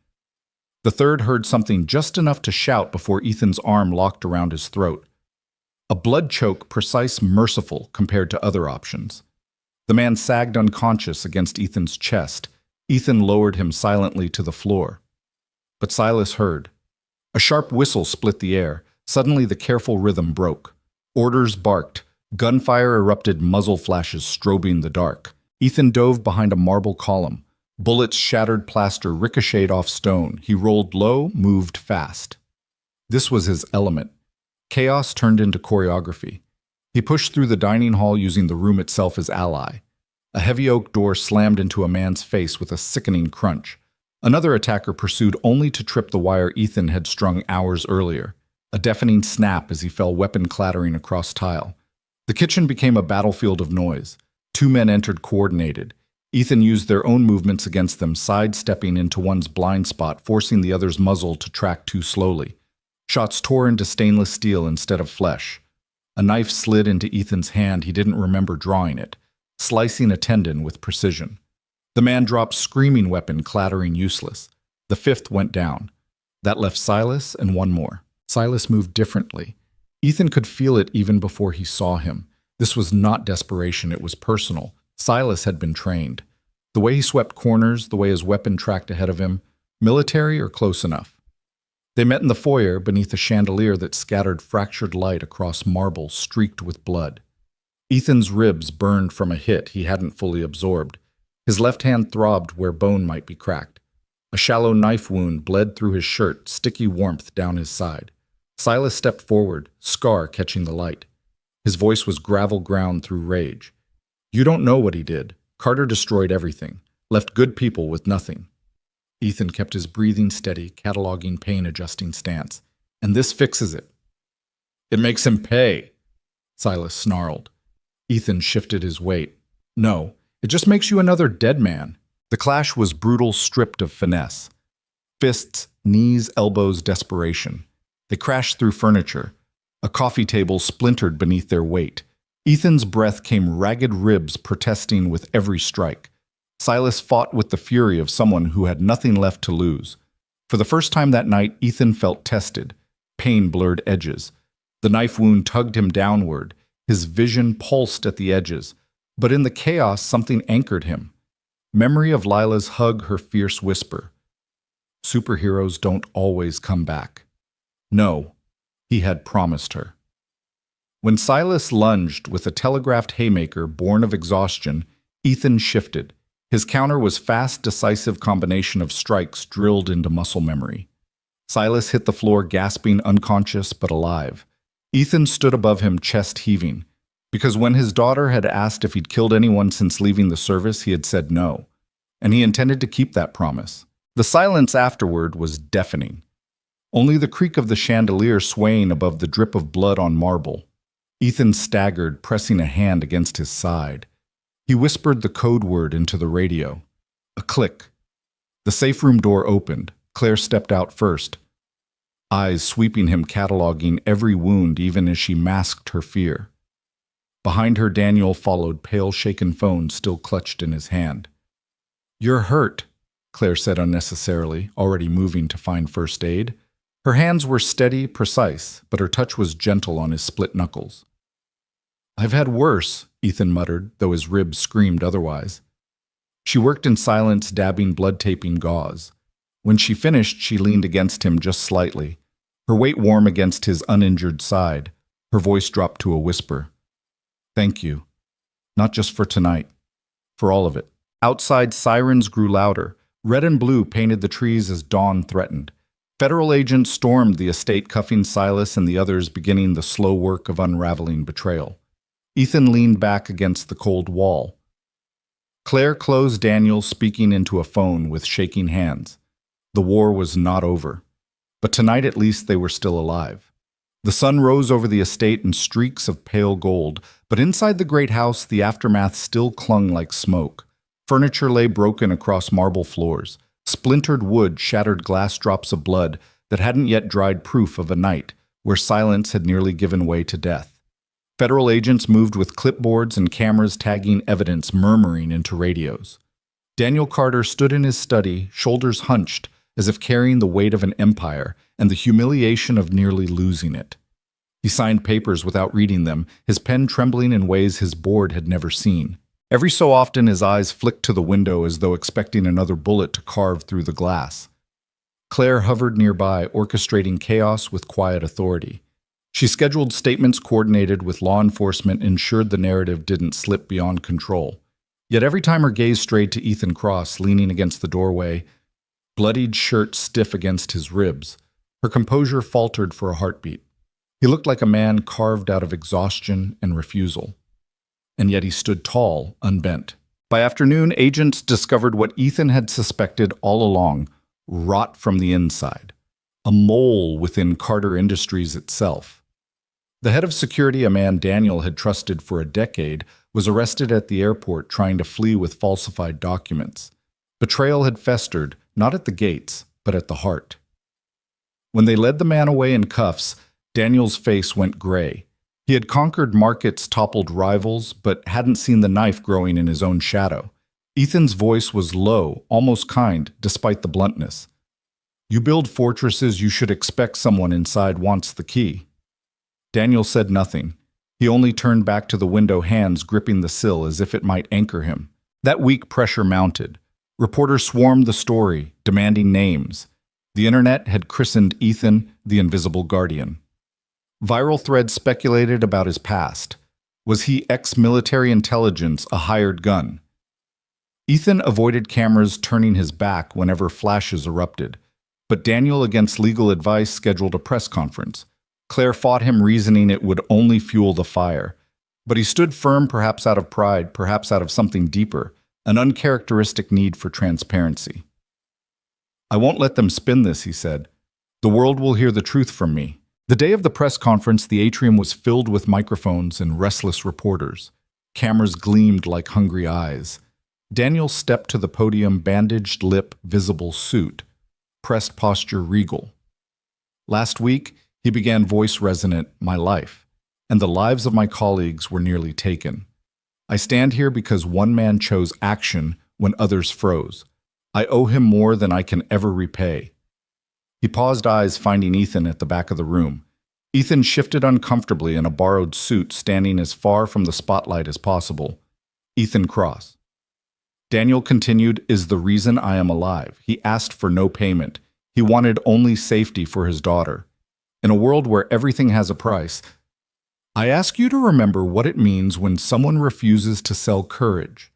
The third heard something just enough to shout before Ethan's arm locked around his throat. A blood choke, precise, merciful compared to other options. The man sagged unconscious against Ethan's chest. Ethan lowered him silently to the floor. But Silas heard. A sharp whistle split the air. Suddenly the careful rhythm broke. Orders barked. Gunfire erupted, muzzle flashes strobing the dark. Ethan dove behind a marble column. Bullets shattered plaster, ricocheted off stone. He rolled low, moved fast. This was his element. Chaos turned into choreography. He pushed through the dining hall using the room itself as ally. A heavy oak door slammed into a man's face with a sickening crunch. Another attacker pursued only to trip the wire Ethan had strung hours earlier. A deafening snap as he fell, weapon clattering across tile. The kitchen became a battlefield of noise. 2 men entered coordinated. Ethan used their own movements against them, sidestepping into one's blind spot, forcing the other's muzzle to track too slowly. Shots tore into stainless steel instead of flesh. A knife slid into Ethan's hand. He didn't remember drawing it, slicing a tendon with precision. The man dropped, screaming, weapon clattering useless. The 5th went down. That left Silas and 1 more. Silas moved differently. Ethan could feel it even before he saw him. This was not desperation, it was personal. Silas had been trained. The way he swept corners, the way his weapon tracked ahead of him, military or close enough. They met in the foyer beneath a chandelier that scattered fractured light across marble streaked with blood. Ethan's ribs burned from a hit he hadn't fully absorbed. His left hand throbbed where bone might be cracked. A shallow knife wound bled through his shirt, sticky warmth down his side. Silas stepped forward, scar catching the light. His voice was gravel ground through rage. "You don't know what he did. Carter destroyed everything, left good people with nothing." Ethan kept his breathing steady, cataloging pain-adjusting stance. "And this fixes it." "It makes him pay," Silas snarled. Ethan shifted his weight. "No, it just makes you another dead man." The clash was brutal, stripped of finesse. Fists, knees, elbows, desperation. They crashed through furniture. A coffee table splintered beneath their weight. Ethan's breath came ragged ribs protesting with every strike. Silas fought with the fury of someone who had nothing left to lose. For the first time that night, Ethan felt tested. Pain blurred edges. The knife wound tugged him downward. His vision pulsed at the edges. But in the chaos, something anchored him. Memory of Lila's hug, her fierce whisper. Superheroes don't always come back. No, he had promised her. When Silas lunged with a telegraphed haymaker born of exhaustion, Ethan shifted. His counter was fast, decisive combination of strikes drilled into muscle memory. Silas hit the floor, gasping, unconscious but alive. Ethan stood above him, chest heaving. Because when his daughter had asked if he'd killed anyone since leaving the service, he had said no. And he intended to keep that promise. The silence afterward was deafening. Only the creak of the chandelier swaying above the drip of blood on marble. Ethan staggered, pressing a hand against his side. He whispered the code word into the radio. A click. The safe room door opened. Claire stepped out first, eyes sweeping him, cataloging every wound even as she masked her fear. Behind her, Daniel followed, pale, shaken phone still clutched in his hand. "You're hurt," Claire said unnecessarily, already moving to find first aid. Her hands were steady, precise, but her touch was gentle on his split knuckles. "I've had worse," Ethan muttered, though his ribs screamed otherwise. She worked in silence, dabbing blood-taping gauze. When she finished, she leaned against him just slightly, her weight warm against his uninjured side. Her voice dropped to a whisper. "Thank you." Not just for tonight, for all of it. Outside, sirens grew louder. Red and blue painted the trees as dawn threatened. Federal agents stormed the estate, cuffing Silas and the others, beginning the slow work of unraveling betrayal. Ethan leaned back against the cold wall. Claire closed Daniel, speaking into a phone with shaking hands. The war was not over. But tonight at least they were still alive. The sun rose over the estate in streaks of pale gold, but inside the great house the aftermath still clung like smoke. Furniture lay broken across marble floors. Splintered wood shattered glass drops of blood that hadn't yet dried, proof of a night where silence had nearly given way to death. Federal agents moved with clipboards and cameras, tagging evidence, murmuring into radios. Daniel Carter stood in his study, shoulders hunched, as if carrying the weight of an empire and the humiliation of nearly losing it. He signed papers without reading them, his pen trembling in ways his board had never seen. Every so often his eyes flicked to the window as though expecting another bullet to carve through the glass. Claire hovered nearby, orchestrating chaos with quiet authority. She scheduled statements, coordinated with law enforcement, ensured the narrative didn't slip beyond control. Yet every time her gaze strayed to Ethan Cross, leaning against the doorway, bloodied shirt stiff against his ribs, her composure faltered for a heartbeat. He looked like a man carved out of exhaustion and refusal. And yet he stood tall, unbent. By afternoon, agents discovered what Ethan had suspected all along: rot from the inside. A mole within Carter Industries itself. The head of security, a man Daniel had trusted for a decade, was arrested at the airport trying to flee with falsified documents. Betrayal had festered, not at the gates, but at the heart. When they led the man away in cuffs, Daniel's face went gray. He had conquered markets, toppled rivals, but hadn't seen the knife growing in his own shadow. Ethan's voice was low, almost kind, despite the bluntness. "You build fortresses, you should expect someone inside wants the key." Daniel said nothing. He only turned back to the window, hands gripping the sill as if it might anchor him. That weak pressure mounted. Reporters swarmed the story, demanding names. The internet had christened Ethan the Invisible Guardian. Viral threads speculated about his past. Was he ex-military intelligence, a hired gun? Ethan avoided cameras, turning his back whenever flashes erupted. But Daniel, against legal advice, scheduled a press conference. Claire fought him, reasoning it would only fuel the fire. But he stood firm, perhaps out of pride, perhaps out of something deeper, an uncharacteristic need for transparency. "I won't let them spin this," he said. "The world will hear the truth from me." The day of the press conference, the atrium was filled with microphones and restless reporters. Cameras gleamed like hungry eyes. Daniel stepped to the podium, bandaged lip, visible suit, pressed posture regal. "Last week, he began, voice resonant, my life, and the lives of my colleagues were nearly taken. I stand here because one man chose action when others froze. I owe him more than I can ever repay." He paused, eyes finding Ethan at the back of the room. Ethan shifted uncomfortably in a borrowed suit, standing as far from the spotlight as possible. Ethan Cross. Daniel continued, "Is the reason I am alive. He asked for no payment. He wanted only safety for his daughter. In a world where everything has a price, I ask you to remember what it means when someone refuses to sell courage."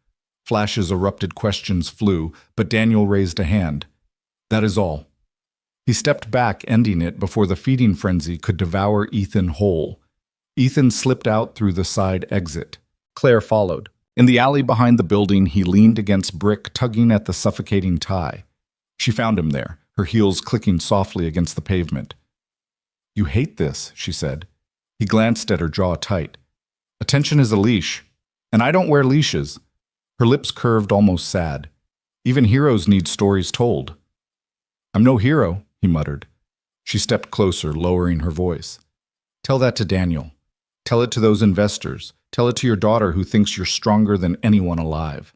Flashes erupted, questions flew, but Daniel raised a hand. "That is all." He stepped back, ending it before the feeding frenzy could devour Ethan whole. Ethan slipped out through the side exit. Claire followed. In the alley behind the building, he leaned against brick, tugging at the suffocating tie. She found him there, her heels clicking softly against the pavement. "You hate this," she said. He glanced at her, jaw tight. "Attention is a leash, and I don't wear leashes." Her lips curved, almost sad. "Even heroes need stories told." "I'm no hero," he muttered. She stepped closer, lowering her voice. "Tell that to Daniel. Tell it to those investors. Tell it to your daughter who thinks you're stronger than anyone alive."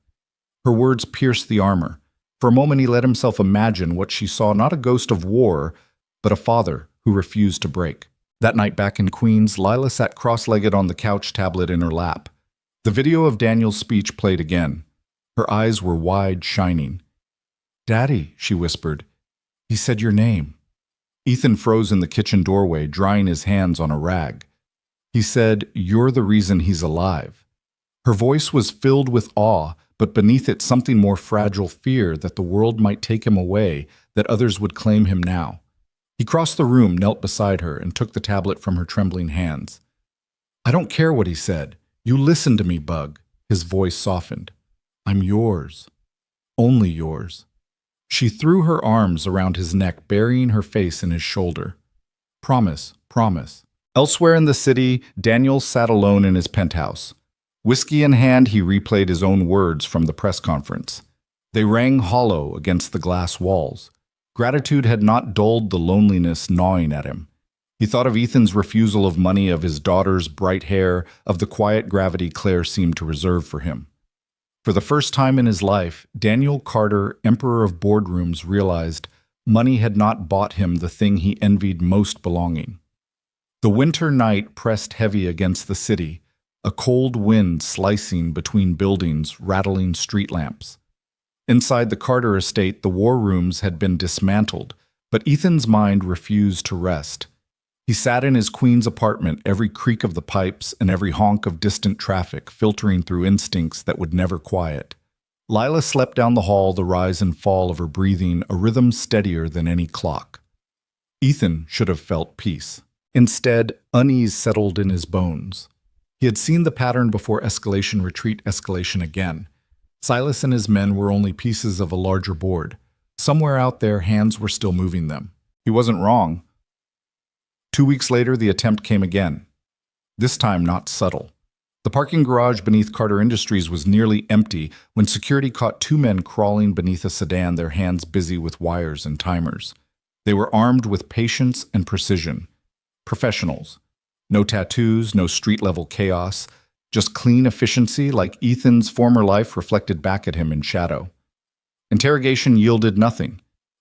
Her words pierced the armor. For a moment he let himself imagine what she saw, not a ghost of war, but a father who refused to break. That night back in Queens, Lila sat cross-legged on the couch, tablet in her lap. The video of Daniel's speech played again. Her eyes were wide, shining. "Daddy," she whispered. "He said your name." Ethan froze in the kitchen doorway, drying his hands on a rag. "He said, you're the reason he's alive." Her voice was filled with awe, but beneath it something more fragile, fear that the world might take him away, that others would claim him now. He crossed the room, knelt beside her, and took the tablet from her trembling hands. "I don't care what he said. You listen to me, Bug." His voice softened. "I'm yours. Only yours." She threw her arms around his neck, burying her face in his shoulder. "Promise, promise." Elsewhere in the city, Daniel sat alone in his penthouse. Whiskey in hand, he replayed his own words from the press conference. They rang hollow against the glass walls. Gratitude had not dulled the loneliness gnawing at him. He thought of Ethan's refusal of money, of his daughter's bright hair, of the quiet gravity Claire seemed to reserve for him. For the first time in his life, Daniel Carter, emperor of boardrooms, realized money had not bought him the thing he envied most: belonging. The winter night pressed heavy against the city, a cold wind slicing between buildings, rattling street lamps. Inside the Carter estate, the war rooms had been dismantled, but Ethan's mind refused to rest. He sat in his queen's apartment, every creak of the pipes and every honk of distant traffic filtering through instincts that would never quiet. Lila slept down the hall, the rise and fall of her breathing a rhythm steadier than any clock. Ethan should have felt peace. Instead, unease settled in his bones. He had seen the pattern before: escalation, retreat, escalation again. Silas and his men were only pieces of a larger board. Somewhere out there, hands were still moving them. He wasn't wrong. 2 weeks later, the attempt came again. This time, not subtle. The parking garage beneath Carter Industries was nearly empty when security caught 2 men crawling beneath a sedan, their hands busy with wires and timers. They were armed with patience and precision. Professionals. No tattoos, no street-level chaos, just clean efficiency, like Ethan's former life reflected back at him in shadow. Interrogation yielded nothing.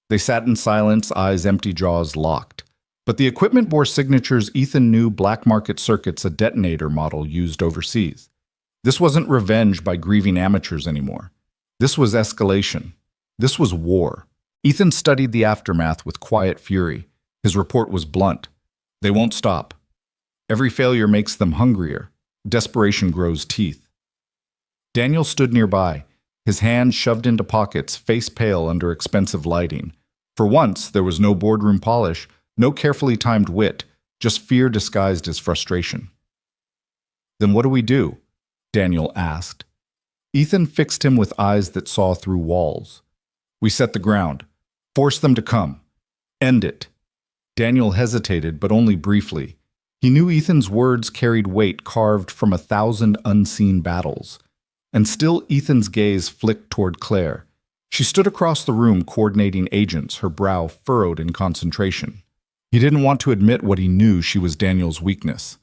They sat in silence, eyes empty, jaws locked. But the equipment bore signatures Ethan knew: black market circuits, a detonator model used overseas. This wasn't revenge by grieving amateurs anymore. This was escalation. This was war. Ethan studied the aftermath with quiet fury. His report was blunt. They won't stop. Every failure makes them hungrier. Desperation grows teeth. Daniel stood nearby, his hands shoved into pockets, face pale under expensive lighting. For once, there was no boardroom polish, no carefully timed wit, just fear disguised as frustration. "Then what do we do?" Daniel asked. Ethan fixed him with eyes that saw through walls. "We set the ground. Force them to come. End it." Daniel hesitated, but only briefly. He knew Ethan's words carried weight carved from 1,000 unseen battles. And still Ethan's gaze flicked toward Claire. She stood across the room coordinating agents, her brow furrowed in concentration. He didn't want to admit what he knew: she was Daniel's weakness.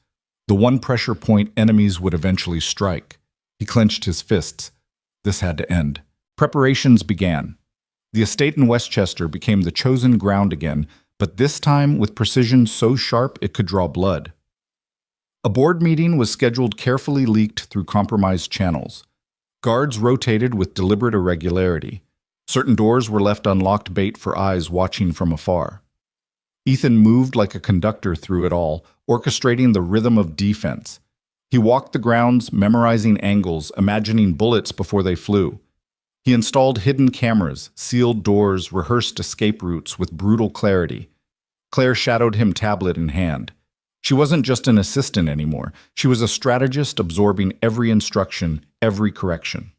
The one pressure point enemies would eventually strike. He clenched his fists. This had to end. Preparations began. The estate in Westchester became the chosen ground again, but this time with precision so sharp it could draw blood. A board meeting was scheduled, carefully leaked through compromised channels. Guards rotated with deliberate irregularity. Certain doors were left unlocked, bait for eyes watching from afar. Ethan moved like a conductor through it all, orchestrating the rhythm of defense. He walked the grounds, memorizing angles, imagining bullets before they flew. He installed hidden cameras, sealed doors, rehearsed escape routes with brutal clarity. Claire shadowed him, tablet in hand. She wasn't just an assistant anymore. She was a strategist, absorbing every instruction, every correction.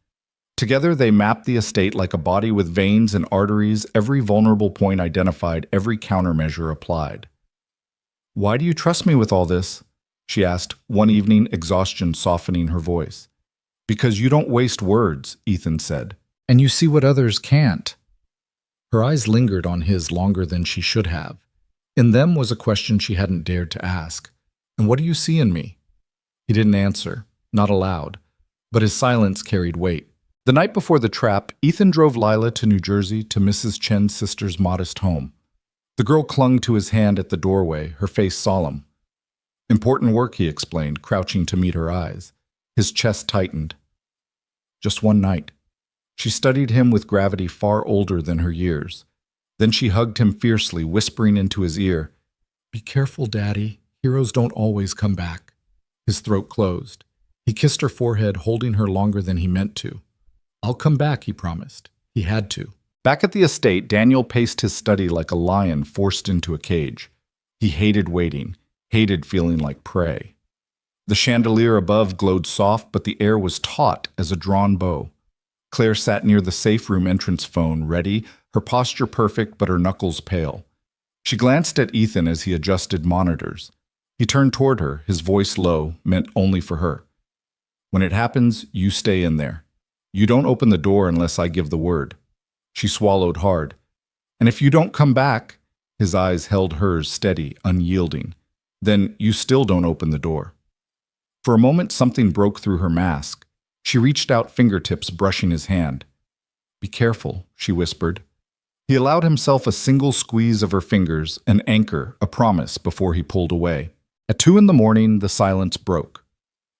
Together they mapped the estate like a body with veins and arteries, every vulnerable point identified, every countermeasure applied. "Why do you trust me with all this?" she asked, one evening, exhaustion softening her voice. "Because you don't waste words," Ethan said. "And you see what others can't." Her eyes lingered on his longer than she should have. In them was a question she hadn't dared to ask. "And what do you see in me?" He didn't answer, not aloud, but his silence carried weight. The night before the trap, Ethan drove Lila to New Jersey, to Mrs. Chen's sister's modest home. The girl clung to his hand at the doorway, her face solemn. "Important work," he explained, crouching to meet her eyes. His chest tightened. "Just one night." She studied him with gravity far older than her years. Then she hugged him fiercely, whispering into his ear, "Be careful, Daddy. Heroes don't always come back." His throat closed. He kissed her forehead, holding her longer than he meant to. "I'll come back," he promised. He had to. Back at the estate, Daniel paced his study like a lion forced into a cage. He hated waiting, hated feeling like prey. The chandelier above glowed soft, but the air was taut as a drawn bow. Claire sat near the safe room entrance phone, ready, her posture perfect but her knuckles pale. She glanced at Ethan as he adjusted monitors. He turned toward her, his voice low, meant only for her. "When it happens, you stay in there. You don't open the door unless I give the word." She swallowed hard. "And if you don't come back," his eyes held hers steady, unyielding, "then you still don't open the door." For a moment, something broke through her mask. She reached out, fingertips brushing his hand. "Be careful," she whispered. He allowed himself a single squeeze of her fingers, an anchor, a promise, before he pulled away. At 2 a.m, the silence broke.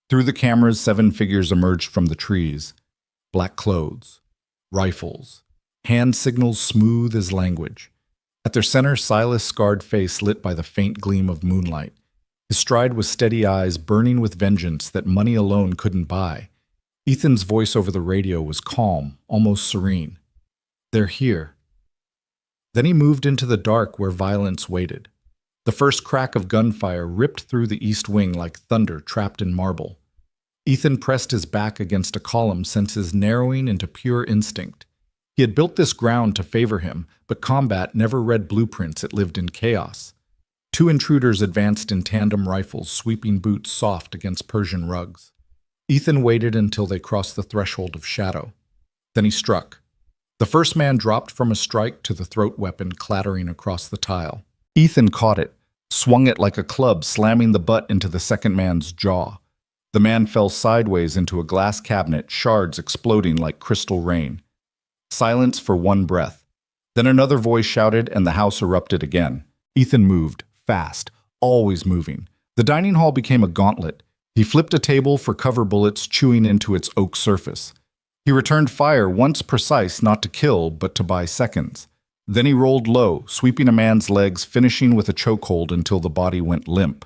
Through the cameras, 7 figures emerged from the trees. Black clothes, rifles, hand signals smooth as language. At their center, Silas' scarred face lit by the faint gleam of moonlight. His stride was steady eyes burning with vengeance that money alone couldn't buy. Ethan's voice over the radio was calm, almost serene. "They're here." Then he moved into the dark where violence waited. The first crack of gunfire ripped through the east wing like thunder trapped in marble. Ethan pressed his back against a column, senses narrowing into pure instinct. He had built this ground to favor him, but combat never read blueprints, it lived in chaos. 2 intruders advanced in tandem rifles, sweeping boots soft against Persian rugs. Ethan waited until they crossed the threshold of shadow. Then he struck. The first man dropped from a strike to the throat weapon clattering across the tile. Ethan caught it, swung it like a club, slamming the butt into the second man's jaw. The man fell sideways into a glass cabinet, shards exploding like crystal rain. Silence for 1 breath. Then another voice shouted, and the house erupted again. Ethan moved, fast, always moving. The dining hall became a gauntlet. He flipped a table for cover bullets, chewing into its oak surface. He returned fire, once precise, not to kill, but to buy seconds. Then he rolled low, sweeping a man's legs, finishing with a chokehold until the body went limp.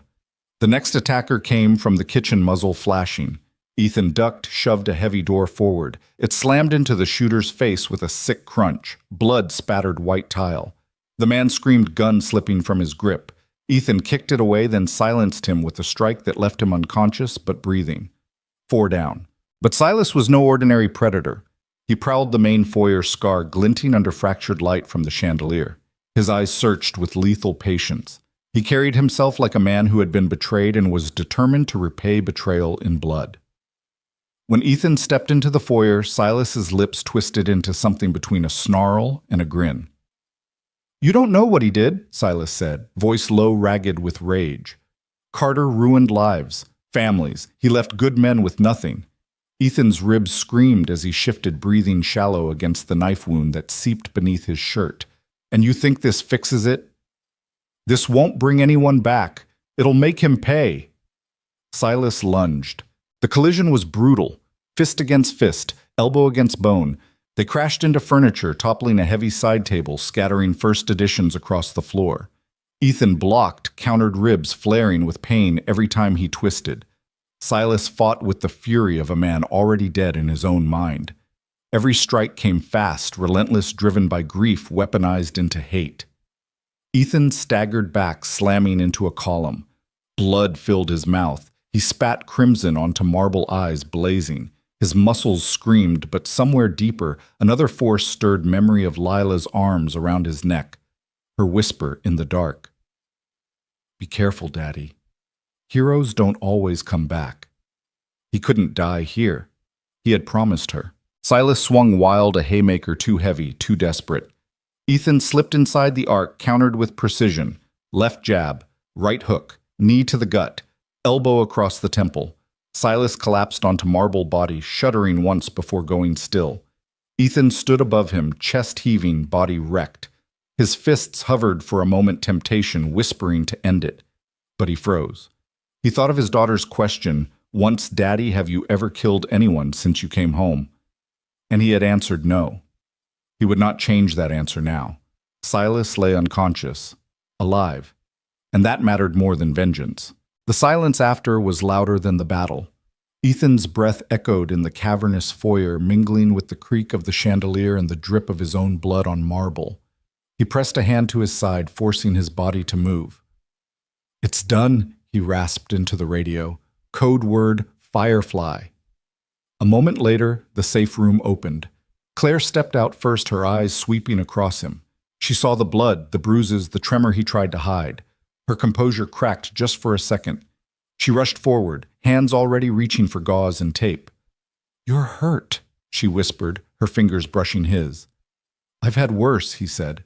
The next attacker came from the kitchen, muzzle flashing. Ethan ducked, shoved a heavy door forward. It slammed into the shooter's face with a sick crunch. Blood spattered white tile. The man screamed, gun slipping from his grip. Ethan kicked it away, then silenced him with a strike that left him unconscious but breathing. 4 down. But Silas was no ordinary predator. He prowled the main foyer, scar glinting under fractured light from the chandelier. His eyes searched with lethal patience. He carried himself like a man who had been betrayed and was determined to repay betrayal in blood. When Ethan stepped into the foyer, Silas's lips twisted into something between a snarl and a grin. "You don't know what he did," Silas said, voice low, ragged with rage. "Carter ruined lives, families. He left good men with nothing." Ethan's ribs screamed as he shifted, breathing shallow against the knife wound that seeped beneath his shirt. "And you think this fixes it? This won't bring anyone back. It'll make him pay." Silas lunged. The collision was brutal. Fist against fist, elbow against bone. They crashed into furniture, toppling a heavy side table, scattering first editions across the floor. Ethan blocked, countered, ribs flaring with pain every time he twisted. Silas fought with the fury of a man already dead in his own mind. Every strike came fast, relentless, driven by grief weaponized into hate. Ethan staggered back, slamming into a column. Blood filled his mouth. He spat crimson onto marble eyes blazing. His muscles screamed, but somewhere deeper, another force stirred memory of Lila's arms around his neck. Her whisper in the dark. "Be careful, Daddy. Heroes don't always come back." He couldn't die here. He had promised her. Silas swung wild, a haymaker too heavy, too desperate. Ethan slipped inside the arc, countered with precision. Left jab, right hook, knee to the gut, elbow across the temple. Silas collapsed onto marble body, shuddering once before going still. Ethan stood above him, chest heaving, body wrecked. His fists hovered for a moment, temptation whispering to end it. But he froze. He thought of his daughter's question, "Once, Daddy, have you ever killed anyone since you came home?" And he had answered no. He would not change that answer now. Silas lay unconscious, alive, and that mattered more than vengeance. The silence after was louder than the battle. Ethan's breath echoed in the cavernous foyer, mingling with the creak of the chandelier and the drip of his own blood on marble. He pressed a hand to his side, forcing his body to move. "It's done," he rasped into the radio. Code word, Firefly. A moment later, the safe room opened. Claire stepped out first, her eyes sweeping across him. She saw the blood, the bruises, the tremor he tried to hide. Her composure cracked just for a second. She rushed forward, hands already reaching for gauze and tape. "You're hurt," she whispered, her fingers brushing his. "I've had worse," he said,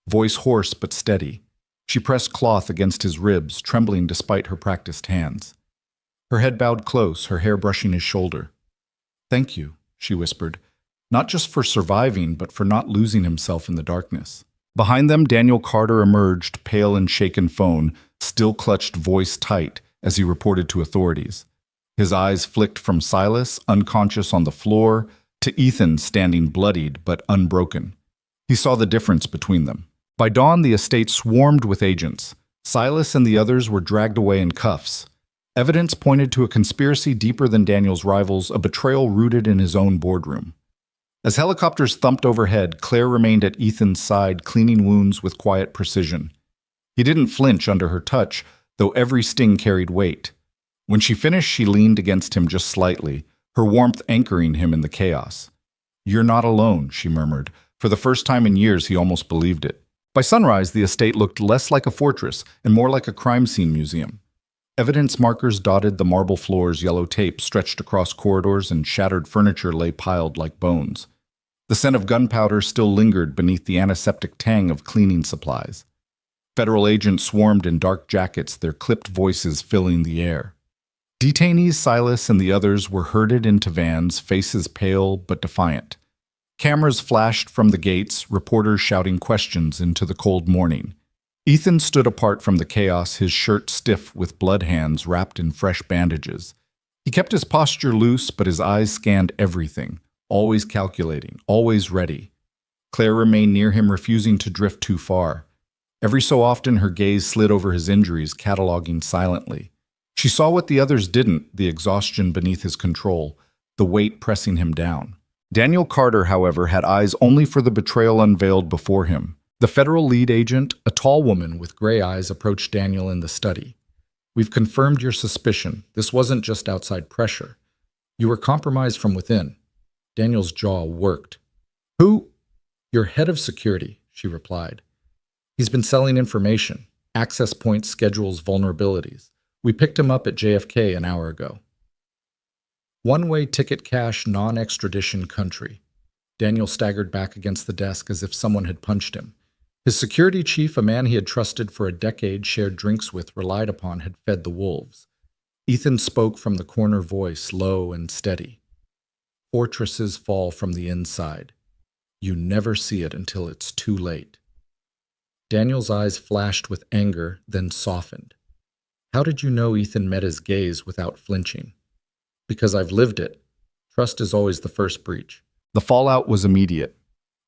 voice hoarse but steady. She pressed cloth against his ribs, trembling despite her practiced hands. Her head bowed close, her hair brushing his shoulder. "Thank you," she whispered, not just for surviving, but for not losing himself in the darkness. Behind them, Daniel Carter emerged, pale and shaken phone, still clutched, voice tight, as he reported to authorities. His eyes flicked from Silas, unconscious on the floor, to Ethan standing bloodied but unbroken. He saw the difference between them. By dawn, the estate swarmed with agents. Silas and the others were dragged away in cuffs. Evidence pointed to a conspiracy deeper than Daniel's rivals, a betrayal rooted in his own boardroom. As helicopters thumped overhead, Claire remained at Ethan's side, cleaning wounds with quiet precision. He didn't flinch under her touch, though every sting carried weight. When she finished, she leaned against him just slightly, her warmth anchoring him in the chaos. "You're not alone," she murmured. For the first time in years, he almost believed it. By sunrise, the estate looked less like a fortress and more like a crime scene museum. Evidence markers dotted the marble floors, yellow tape stretched across corridors, and shattered furniture lay piled like bones. The scent of gunpowder still lingered beneath the antiseptic tang of cleaning supplies. Federal agents swarmed in dark jackets, their clipped voices filling the air. Detainees Silas and the others were herded into vans, faces pale but defiant. Cameras flashed from the gates, reporters shouting questions into the cold morning. Ethan stood apart from the chaos, his shirt stiff with blood hands wrapped in fresh bandages. He kept his posture loose, but his eyes scanned everything, always calculating, always ready. Claire remained near him, refusing to drift too far. Every so often, her gaze slid over his injuries, cataloging silently. She saw what the others didn't, the exhaustion beneath his control, the weight pressing him down. Daniel Carter, however, had eyes only for the betrayal unveiled before him. The federal lead agent, a tall woman with gray eyes, approached Daniel in the study. "We've confirmed your suspicion. This wasn't just outside pressure. You were compromised from within." Daniel's jaw worked. "Who?" "Your head of security," she replied. "He's been selling information, access points, schedules, vulnerabilities. We picked him up at JFK an hour ago." One-way ticket cash, non-extradition country. Daniel staggered back against the desk as if someone had punched him. His security chief, a man he had trusted for a decade, shared drinks with, relied upon, had fed the wolves. Ethan spoke from the corner voice, low and steady. "Fortresses fall from the inside. You never see it until it's too late." Daniel's eyes flashed with anger, then softened. "How did you know?" Ethan met his gaze without flinching. "Because I've lived it. Trust is always the first breach." The fallout was immediate.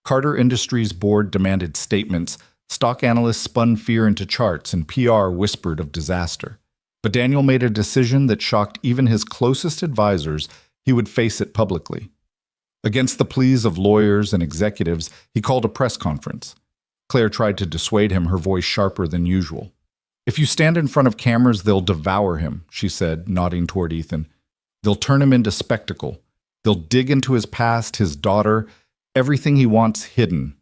Carter Industries board demanded statements, stock analysts spun fear into charts, and PR whispered of disaster. But Daniel made a decision that shocked even his closest advisors. He would face it publicly. Against the pleas of lawyers and executives, he called a press conference. Claire tried to dissuade him, her voice sharper than usual. "If you stand in front of cameras, they'll devour him," she said, nodding toward Ethan. "They'll turn him into spectacle. They'll dig into his past, his daughter, everything he wants hidden."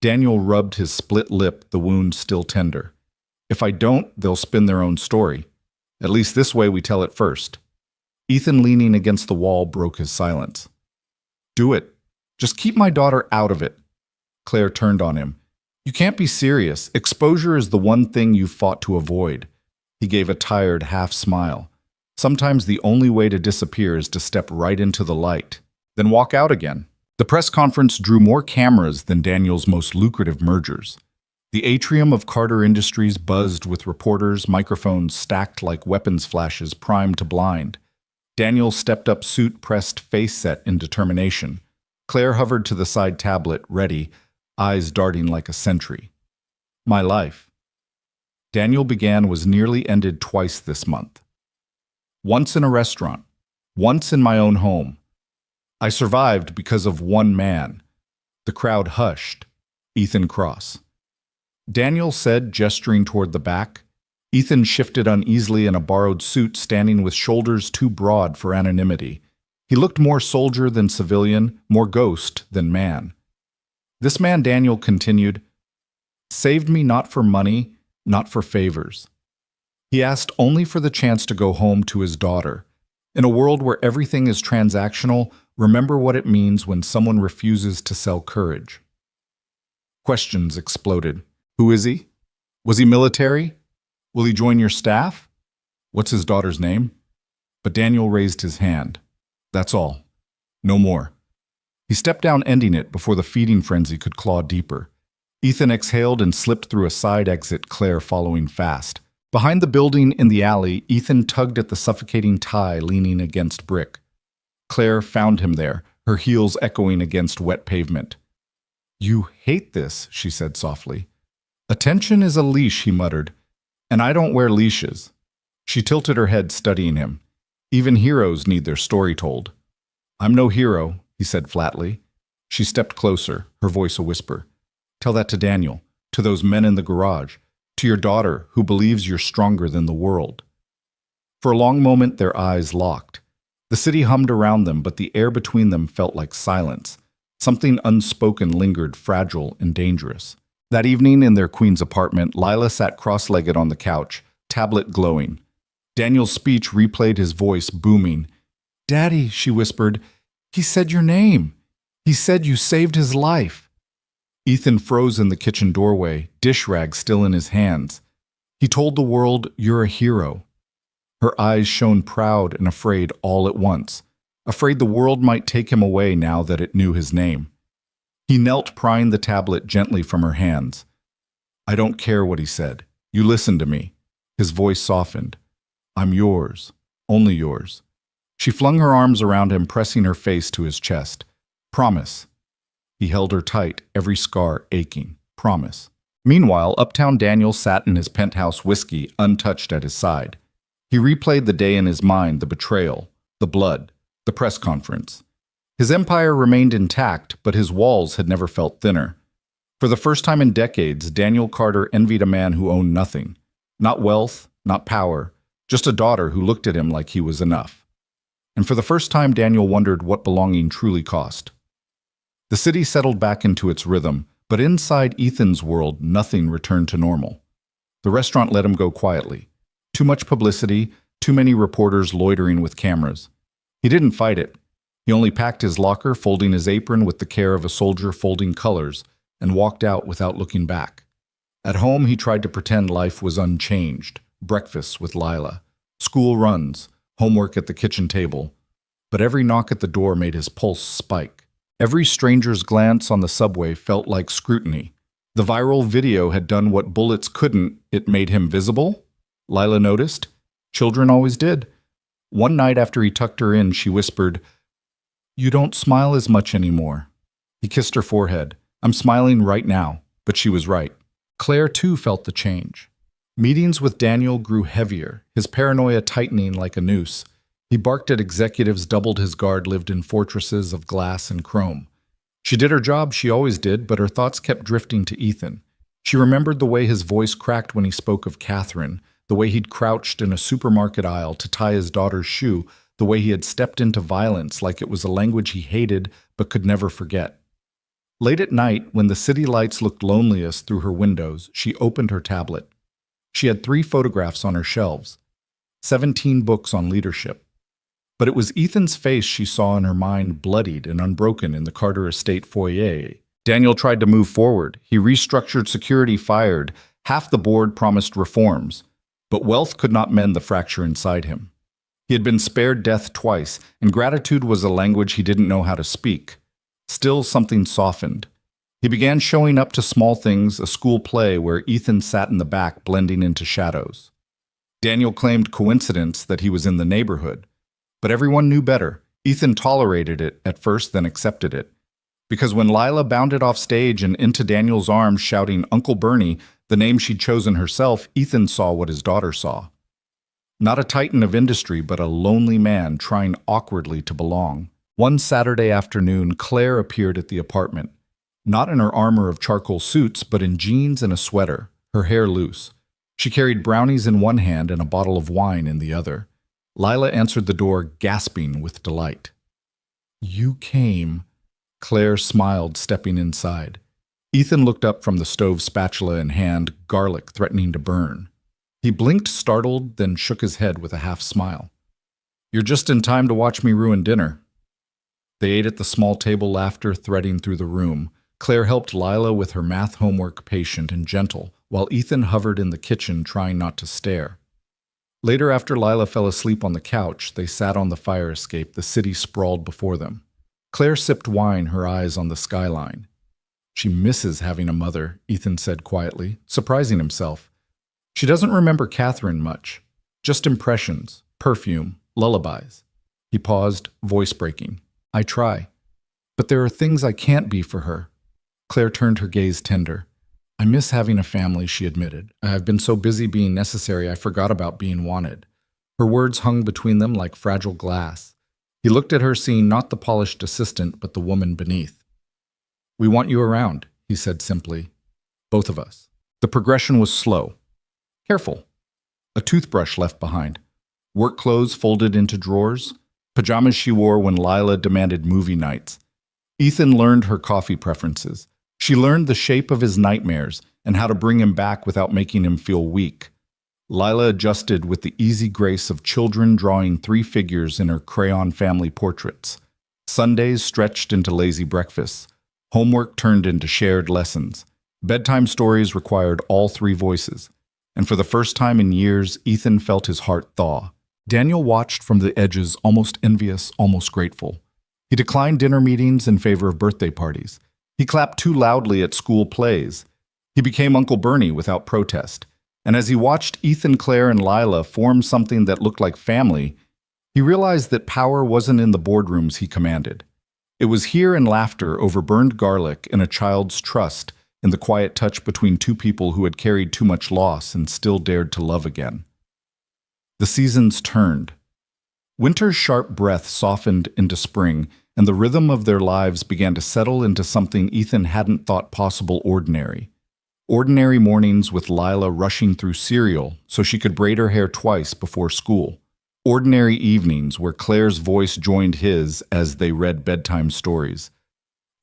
Daniel rubbed his split lip, the wound still tender. "If I don't, they'll spin their own story. At least this way we tell it first." Ethan, leaning against the wall, broke his silence. "Do it. Just keep my daughter out of it." Claire turned on him. "You can't be serious. Exposure is the one thing you've fought to avoid." He gave a tired half smile. "Sometimes the only way to disappear is to step right into the light, then walk out again." The press conference drew more cameras than Daniel's most lucrative mergers. The atrium of Carter Industries buzzed with reporters, microphones stacked like weapons flashes primed to blind. Daniel stepped up, suit pressed, face set in determination. Claire hovered to the side tablet, ready, eyes darting like a sentry. "My life." Daniel began was nearly ended twice this month. Once in a restaurant. Once in my own home. I survived because of one man. The crowd hushed. Ethan Cross. Daniel said, gesturing toward the back. Ethan shifted uneasily in a borrowed suit, standing with shoulders too broad for anonymity. He looked more soldier than civilian, more ghost than man. This man, Daniel continued, saved me not for money, not for favors. He asked only for the chance to go home to his daughter. In a world where everything is transactional, remember what it means when someone refuses to sell courage. Questions exploded. Who is he? Was he military? Will he join your staff? What's his daughter's name? But Daniel raised his hand. That's all. No more. He stepped down, ending it before the feeding frenzy could claw deeper. Ethan exhaled and slipped through a side exit, Claire following fast. Behind the building in the alley, Ethan tugged at the suffocating tie leaning against brick. Claire found him there, her heels echoing against wet pavement. You hate this, she said softly. Attention is a leash, he muttered, and I don't wear leashes. She tilted her head, studying him. Even heroes need their story told. I'm no hero, he said flatly. She stepped closer, her voice a whisper. Tell that to Daniel, to those men in the garage, to your daughter who believes you're stronger than the world. For a long moment their eyes locked. The city hummed around them, but the air between them felt like silence. Something unspoken lingered, fragile and dangerous. That evening in their Queen's apartment, Lila sat cross-legged on the couch, tablet glowing. Daniel's speech replayed, his voice booming. Daddy, she whispered, he said your name. He said you saved his life. Ethan froze in the kitchen doorway, dish rag still in his hands. He told the world, you're a hero. Her eyes shone proud and afraid all at once, afraid the world might take him away now that it knew his name. He knelt, prying the tablet gently from her hands. I don't care what he said. You listen to me. His voice softened. I'm yours, only yours. She flung her arms around him, pressing her face to his chest. Promise. He held her tight, every scar aching. Promise. Meanwhile, uptown Daniel sat in his penthouse, whiskey untouched at his side. He replayed the day in his mind, the betrayal, the blood, the press conference. His empire remained intact, but his walls had never felt thinner. For the first time in decades, Daniel Carter envied a man who owned nothing. Not wealth, not power, just a daughter who looked at him like he was enough. And for the first time, Daniel wondered what belonging truly cost. The city settled back into its rhythm, but inside Ethan's world, nothing returned to normal. The restaurant let him go quietly. Too much publicity, too many reporters loitering with cameras. He didn't fight it. He only packed his locker, folding his apron with the care of a soldier folding colors, and walked out without looking back. At home, he tried to pretend life was unchanged. Breakfasts with Lila, school runs, homework at the kitchen table. But every knock at the door made his pulse spike. Every stranger's glance on the subway felt like scrutiny. The viral video had done what bullets couldn't. It made him visible. Lila noticed. Children always did. One night after he tucked her in, she whispered, You don't smile as much anymore. He kissed her forehead. I'm smiling right now. But she was right. Claire, too, felt the change. Meetings with Daniel grew heavier, his paranoia tightening like a noose. He barked at executives, doubled his guard, lived in fortresses of glass and chrome. She did her job, she always did, but her thoughts kept drifting to Ethan. She remembered the way his voice cracked when he spoke of Catherine, the way he'd crouched in a supermarket aisle to tie his daughter's shoe, the way he had stepped into violence like it was a language he hated but could never forget. Late at night, when the city lights looked loneliest through her windows, she opened her tablet. She had 3 photographs on her shelves, 17 books on leadership. But it was Ethan's face she saw in her mind, bloodied and unbroken in the Carter estate foyer. Daniel tried to move forward. He restructured security, fired. Half the board promised reforms. But wealth could not mend the fracture inside him. He had been spared death twice, and gratitude was a language he didn't know how to speak. Still, something softened. He began showing up to small things, a school play where Ethan sat in the back, blending into shadows. Daniel claimed coincidence that he was in the neighborhood. But everyone knew better. Ethan tolerated it at first, then accepted it. Because when Lila bounded off stage and into Daniel's arms shouting Uncle Bernie, the name she'd chosen herself, Ethan saw what his daughter saw. Not a titan of industry, but a lonely man trying awkwardly to belong. One Saturday afternoon, Claire appeared at the apartment, not in her armor of charcoal suits, but in jeans and a sweater, her hair loose. She carried brownies in one hand and a bottle of wine in the other. Lila answered the door, gasping with delight. "You came." Claire smiled, stepping inside. Ethan looked up from the stove, spatula in hand, garlic threatening to burn. He blinked, startled, then shook his head with a half smile. "You're just in time to watch me ruin dinner." They ate at the small table, laughter threading through the room. Claire helped Lila with her math homework, patient and gentle, while Ethan hovered in the kitchen, trying not to stare. Later, after Lila fell asleep on the couch, they sat on the fire escape, the city sprawled before them. Claire sipped wine, her eyes on the skyline. "She misses having a mother," Ethan said quietly, surprising himself. "She doesn't remember Catherine much, just impressions, perfume, lullabies." He paused, voice breaking. "I try, but there are things I can't be for her." Claire turned, her gaze tender. "I miss having a family," she admitted. "I've been so busy being necessary, I forgot about being wanted." Her words hung between them like fragile glass. He looked at her, seeing not the polished assistant, but the woman beneath. "We want you around," he said simply. "Both of us." The progression was slow. Careful. A toothbrush left behind. Work clothes folded into drawers. Pajamas she wore when Lila demanded movie nights. Ethan learned her coffee preferences. She learned the shape of his nightmares and how to bring him back without making him feel weak. Lila adjusted with the easy grace of children drawing three figures in her crayon family portraits. Sundays stretched into lazy breakfasts. Homework turned into shared lessons. Bedtime stories required all three voices. And for the first time in years, Ethan felt his heart thaw. Daniel watched from the edges, almost envious, almost grateful. He declined dinner meetings in favor of birthday parties. He clapped too loudly at school plays. He became Uncle Bernie without protest. And as he watched Ethan, Claire, and Lila form something that looked like family, he realized that power wasn't in the boardrooms he commanded. It was here in laughter over burned garlic and a child's trust, in the quiet touch between two people who had carried too much loss and still dared to love again. The seasons turned. Winter's sharp breath softened into spring, and the rhythm of their lives began to settle into something Ethan hadn't thought possible: ordinary. Ordinary mornings with Lila rushing through cereal so she could braid her hair twice before school. Ordinary evenings where Claire's voice joined his as they read bedtime stories.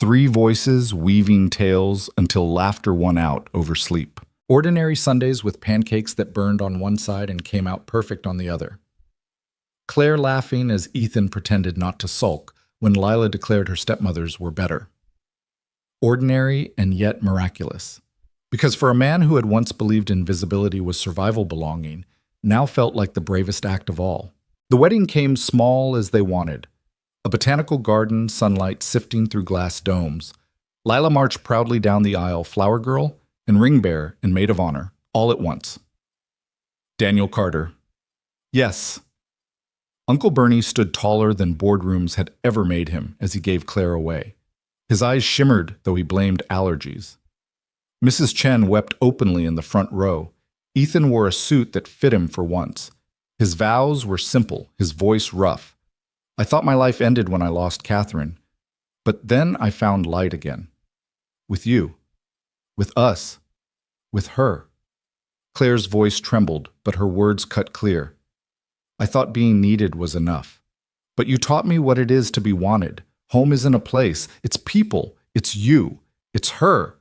Three voices weaving tales until laughter won out over sleep. Ordinary Sundays with pancakes that burned on one side and came out perfect on the other. Claire laughing as Ethan pretended not to sulk when Lila declared her stepmothers were better. Ordinary and yet miraculous. Because for a man who had once believed invisibility was survival belonging, now felt like the bravest act of all. The wedding came small as they wanted. A botanical garden, sunlight sifting through glass domes. Lila marched proudly down the aisle, flower girl and ring bearer and maid of honor, all at once. Daniel Carter. Yes. Uncle Bernie stood taller than boardrooms had ever made him as he gave Claire away. His eyes shimmered, though he blamed allergies. Mrs. Chen wept openly in the front row. Ethan wore a suit that fit him for once. His vows were simple, his voice rough. "I thought my life ended when I lost Catherine, but then I found light again. With you. With us. With her." Claire's voice trembled, but her words cut clear. "I thought being needed was enough. But you taught me what it is to be wanted. Home isn't a place, it's people, it's you, it's her."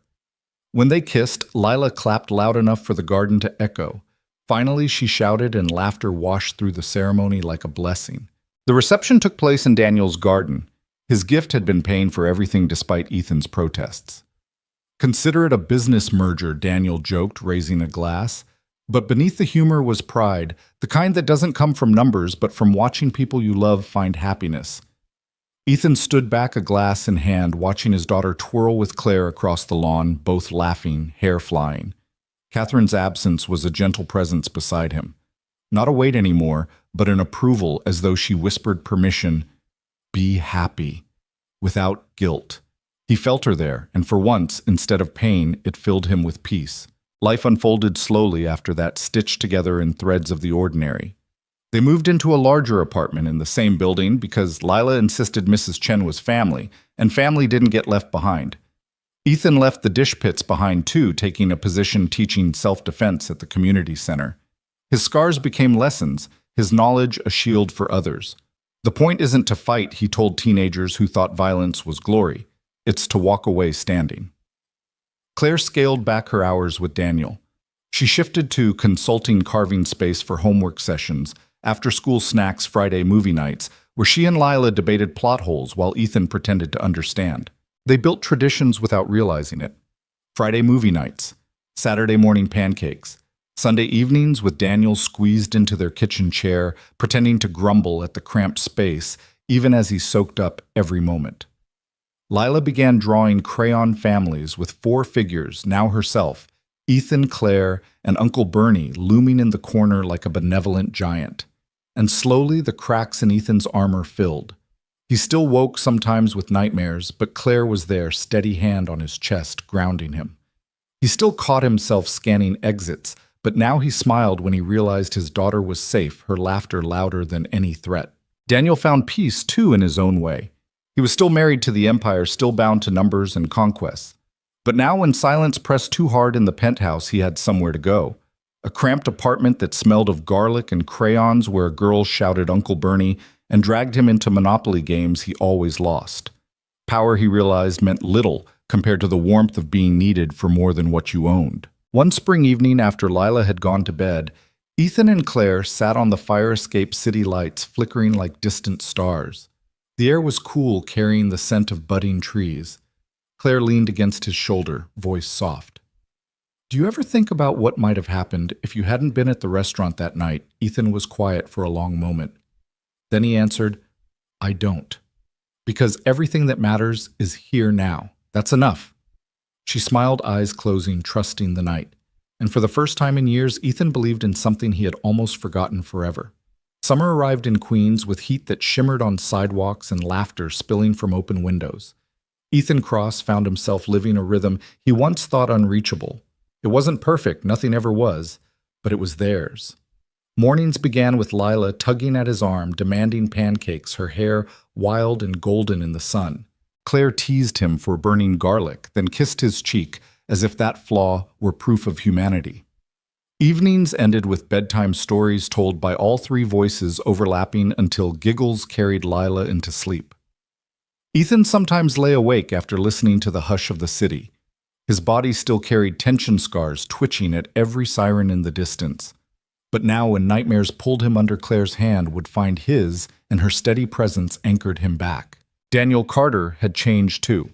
When they kissed, Lila clapped loud enough for the garden to echo. Finally, she shouted, and laughter washed through the ceremony like a blessing. The reception took place in Daniel's garden. His gift had been paying for everything despite Ethan's protests. "Consider it a business merger," Daniel joked, raising a glass. But beneath the humor was pride, the kind that doesn't come from numbers, but from watching people you love find happiness. Ethan stood back, a glass in hand, watching his daughter twirl with Claire across the lawn, both laughing, hair flying. Catherine's absence was a gentle presence beside him. Not a weight anymore, but an approval, as though she whispered permission. Be happy, without guilt. He felt her there, and for once, instead of pain, it filled him with peace. Life unfolded slowly after that, stitched together in threads of the ordinary. They moved into a larger apartment in the same building because Lila insisted Mrs. Chen was family, and family didn't get left behind. Ethan left the dish pits behind too, taking a position teaching self-defense at the community center. His scars became lessons, his knowledge a shield for others. The point isn't to fight, he told teenagers who thought violence was glory. It's to walk away standing. Claire scaled back her hours with Daniel. She shifted to consulting carving space for homework sessions, after-school snacks Friday movie nights, where she and Lila debated plot holes while Ethan pretended to understand. They built traditions without realizing it. Friday movie nights, Saturday morning pancakes, Sunday evenings with Daniel squeezed into their kitchen chair, pretending to grumble at the cramped space, even as he soaked up every moment. Lila began drawing crayon families with 4 figures, now herself, Ethan, Claire, and Uncle Bernie looming in the corner like a benevolent giant. And slowly the cracks in Ethan's armor filled. He still woke sometimes with nightmares, but Claire was there, steady hand on his chest, grounding him. He still caught himself scanning exits, but now he smiled when he realized his daughter was safe, her laughter louder than any threat. Daniel found peace, too, in his own way. He was still married to the Empire, still bound to numbers and conquests. But now when silence pressed too hard in the penthouse, he had somewhere to go. A cramped apartment that smelled of garlic and crayons where a girl shouted Uncle Bernie and dragged him into Monopoly games he always lost. Power, he realized, meant little compared to the warmth of being needed for more than what you owned. One spring evening after Lila had gone to bed, Ethan and Claire sat on the fire escape city lights flickering like distant stars. The air was cool, carrying the scent of budding trees. Claire leaned against his shoulder, voice soft. "Do you ever think about what might have happened if you hadn't been at the restaurant that night?" Ethan was quiet for a long moment. Then he answered, "I don't. Because everything that matters is here now. That's enough." She smiled, eyes closing, trusting the night. And for the first time in years, Ethan believed in something he had almost forgotten forever. Summer arrived in Queens with heat that shimmered on sidewalks and laughter spilling from open windows. Ethan Cross found himself living a rhythm he once thought unreachable. It wasn't perfect, nothing ever was, but it was theirs. Mornings began with Lila tugging at his arm, demanding pancakes, her hair wild and golden in the sun. Claire teased him for burning garlic, then kissed his cheek as if that flaw were proof of humanity. Evenings ended with bedtime stories told by all 3 voices overlapping until giggles carried Lila into sleep. Ethan sometimes lay awake after listening to the hush of the city. His body still carried tension scars twitching at every siren in the distance. But now when nightmares pulled him under Claire's hand would find his, and her steady presence anchored him back. Daniel Carter had changed too.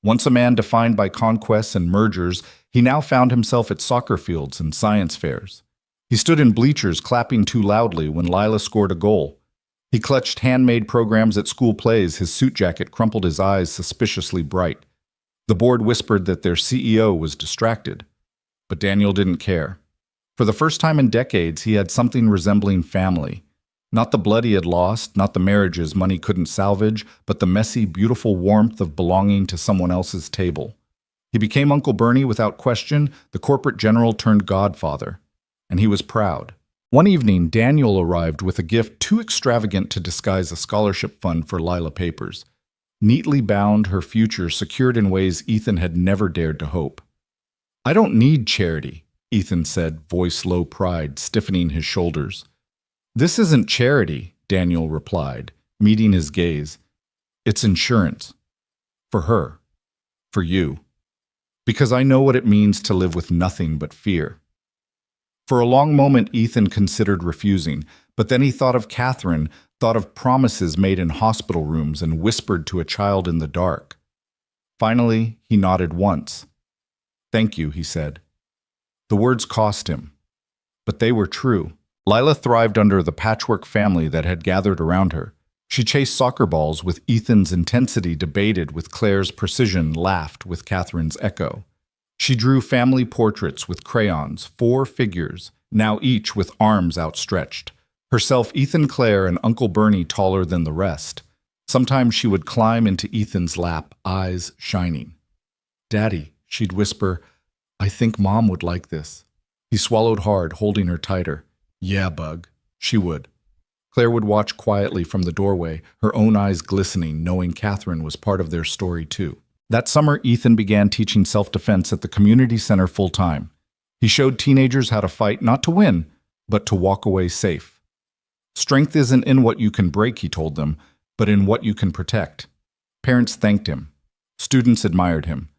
Once a man defined by conquests and mergers, he now found himself at soccer fields and science fairs. He stood in bleachers clapping too loudly when Lila scored a goal. He clutched handmade programs at school plays, his suit jacket crumpled, his eyes suspiciously bright. The board whispered that their CEO was distracted. But Daniel didn't care. For the first time in decades, he had something resembling family. Not the blood he had lost, not the marriages money couldn't salvage, but the messy, beautiful warmth of belonging to someone else's table. He became Uncle Bernie without question, the corporate general turned godfather. And he was proud. One evening, Daniel arrived with a gift too extravagant to disguise a scholarship fund for Lila Papers. Neatly bound, her future secured in ways Ethan had never dared to hope. "I don't need charity," Ethan said, voice low pride, stiffening his shoulders. "This isn't charity," Daniel replied, meeting his gaze. "It's insurance. For her. For you. Because I know what it means to live with nothing but fear." For a long moment, Ethan considered refusing, but then he thought of Catherine, thought of promises made in hospital rooms and whispered to a child in the dark. Finally, he nodded once. "Thank you," he said. The words cost him, but they were true. Lila thrived under the patchwork family that had gathered around her. She chased soccer balls with Ethan's intensity, debated with Claire's precision, laughed with Catherine's echo. She drew family portraits with crayons, 4 figures, now each with arms outstretched. Herself, Ethan, Claire, and Uncle Bernie taller than the rest. Sometimes she would climb into Ethan's lap, eyes shining. "Daddy," she'd whisper, "I think Mom would like this." He swallowed hard, holding her tighter. "Yeah, bug." She would. Claire would watch quietly from the doorway, her own eyes glistening, knowing Catherine was part of their story too. That summer, Ethan began teaching self-defense at the community center full-time. He showed teenagers how to fight not to win, but to walk away safe. Strength isn't in what you can break, he told them, but in what you can protect. Parents thanked him. Students admired him.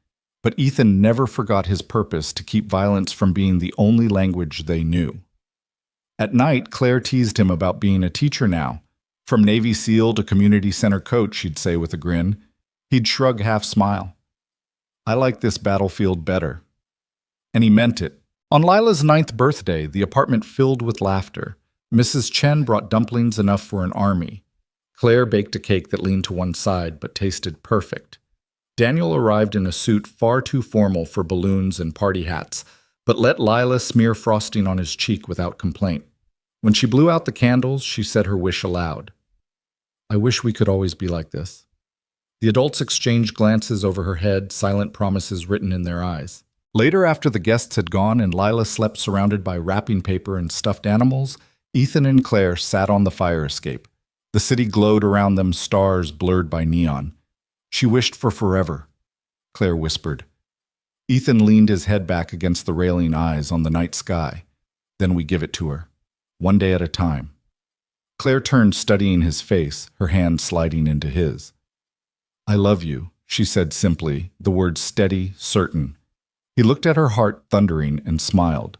But Ethan never forgot his purpose to keep violence from being the only language they knew. At night, Claire teased him about being a teacher now. From Navy SEAL to community center coach, she'd say with a grin. He'd shrug, half-smile. I like this battlefield better. And he meant it. On Lila's 9th birthday, the apartment filled with laughter. Mrs. Chen brought dumplings enough for an army. Claire baked a cake that leaned to one side but tasted perfect. Daniel arrived in a suit far too formal for balloons and party hats, but let Lila smear frosting on his cheek without complaint. When she blew out the candles, she said her wish aloud. I wish we could always be like this. The adults exchanged glances over her head, silent promises written in their eyes. Later, after the guests had gone and Lila slept surrounded by wrapping paper and stuffed animals, Ethan and Claire sat on the fire escape. The city glowed around them, stars blurred by neon. She wished for forever, Claire whispered. Ethan leaned his head back against the railing, eyes on the night sky. Then we give it to her, one day at a time. Claire turned, studying his face, her hand sliding into his. I love you, she said simply, the words steady, certain. He looked at her heart thundering and smiled.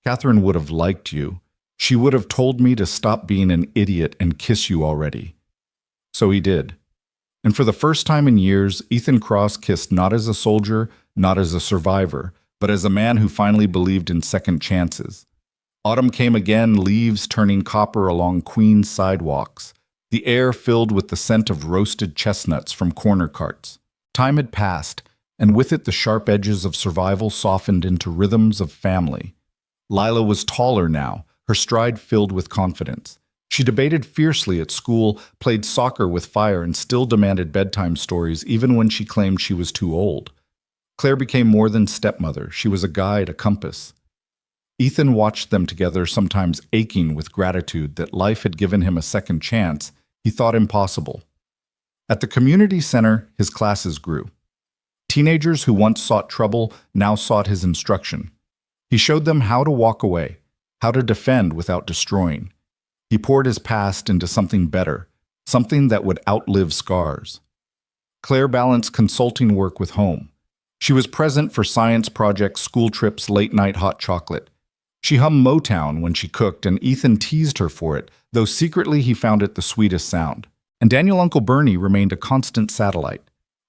Catherine would have liked you. She would have told me to stop being an idiot and kiss you already. So he did. And for the first time in years, Ethan Cross kissed not as a soldier, not as a survivor, but as a man who finally believed in second chances. Autumn came again, leaves turning copper along Queens sidewalks, the air filled with the scent of roasted chestnuts from corner carts. Time had passed, and with it the sharp edges of survival softened into rhythms of family. Lila was taller now, her stride filled with confidence. She debated fiercely at school, played soccer with fire, and still demanded bedtime stories even when she claimed she was too old. Claire became more than stepmother. She was a guide, a compass. Ethan watched them together, sometimes aching with gratitude that life had given him a second chance he thought impossible. At the community center, his classes grew. Teenagers who once sought trouble now sought his instruction. He showed them how to walk away, how to defend without destroying. He poured his past into something better, something that would outlive scars. Claire balanced consulting work with home. She was present for science projects, school trips, late-night hot chocolate. She hummed Motown when she cooked, and Ethan teased her for it, though secretly he found it the sweetest sound. And Daniel Uncle Bernie remained a constant satellite.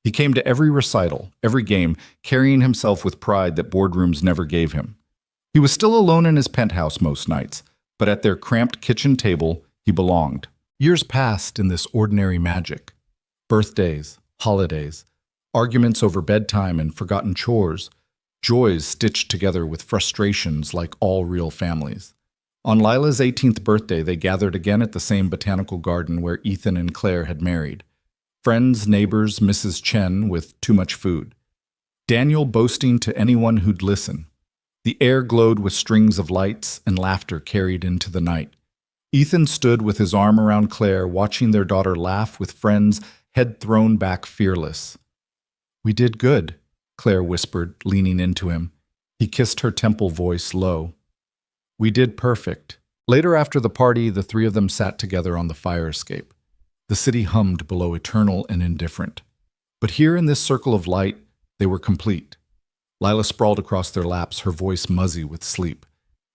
He came to every recital, every game, carrying himself with pride that boardrooms never gave him. He was still alone in his penthouse most nights, but at their cramped kitchen table, he belonged. Years passed in this ordinary magic. Birthdays, holidays, arguments over bedtime and forgotten chores, joys stitched together with frustrations like all real families. On Lila's 18th birthday, they gathered again at the same botanical garden where Ethan and Claire had married. Friends, neighbors, Mrs. Chen with too much food. Daniel boasting to anyone who'd listen. The air glowed with strings of lights and laughter carried into the night. Ethan stood with his arm around Claire, watching their daughter laugh with friends, head thrown back fearless. We did good, Claire whispered, leaning into him. He kissed her temple voice low. We did perfect. Later after the party, the three of them sat together on the fire escape. The city hummed below, eternal and indifferent. But here in this circle of light, they were complete. Lila sprawled across their laps, her voice muzzy with sleep.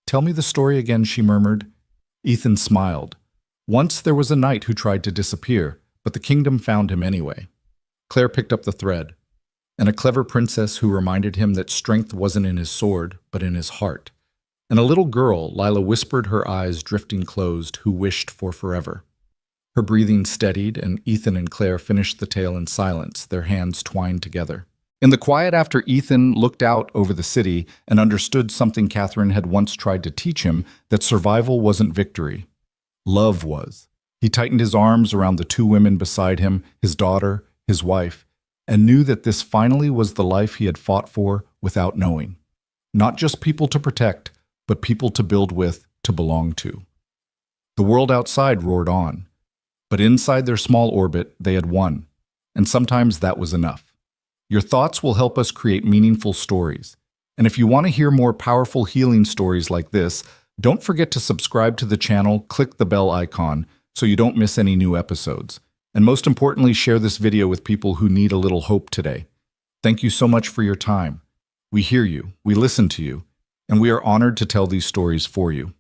Tell me the story again, she murmured. Ethan smiled. Once there was a knight who tried to disappear, but the kingdom found him anyway. Claire picked up the thread. And a clever princess who reminded him that strength wasn't in his sword, but in his heart. And a little girl, Lila whispered, her eyes drifting closed, who wished for forever. Her breathing steadied, and Ethan and Claire finished the tale in silence, their hands twined together. In the quiet after Ethan looked out over the city and understood something Catherine had once tried to teach him, that survival wasn't victory. Love was. He tightened his arms around the two women beside him, his daughter, his wife, and knew that this finally was the life he had fought for without knowing. Not just people to protect, but people to build with, to belong to. The world outside roared on. But inside their small orbit, they had won. And sometimes that was enough. Your thoughts will help us create meaningful stories. And if you want to hear more powerful healing stories like this, don't forget to subscribe to the channel, click the bell icon so you don't miss any new episodes. And most importantly, share this video with people who need a little hope today. Thank you so much for your time. We hear you, we listen to you, and we are honored to tell these stories for you.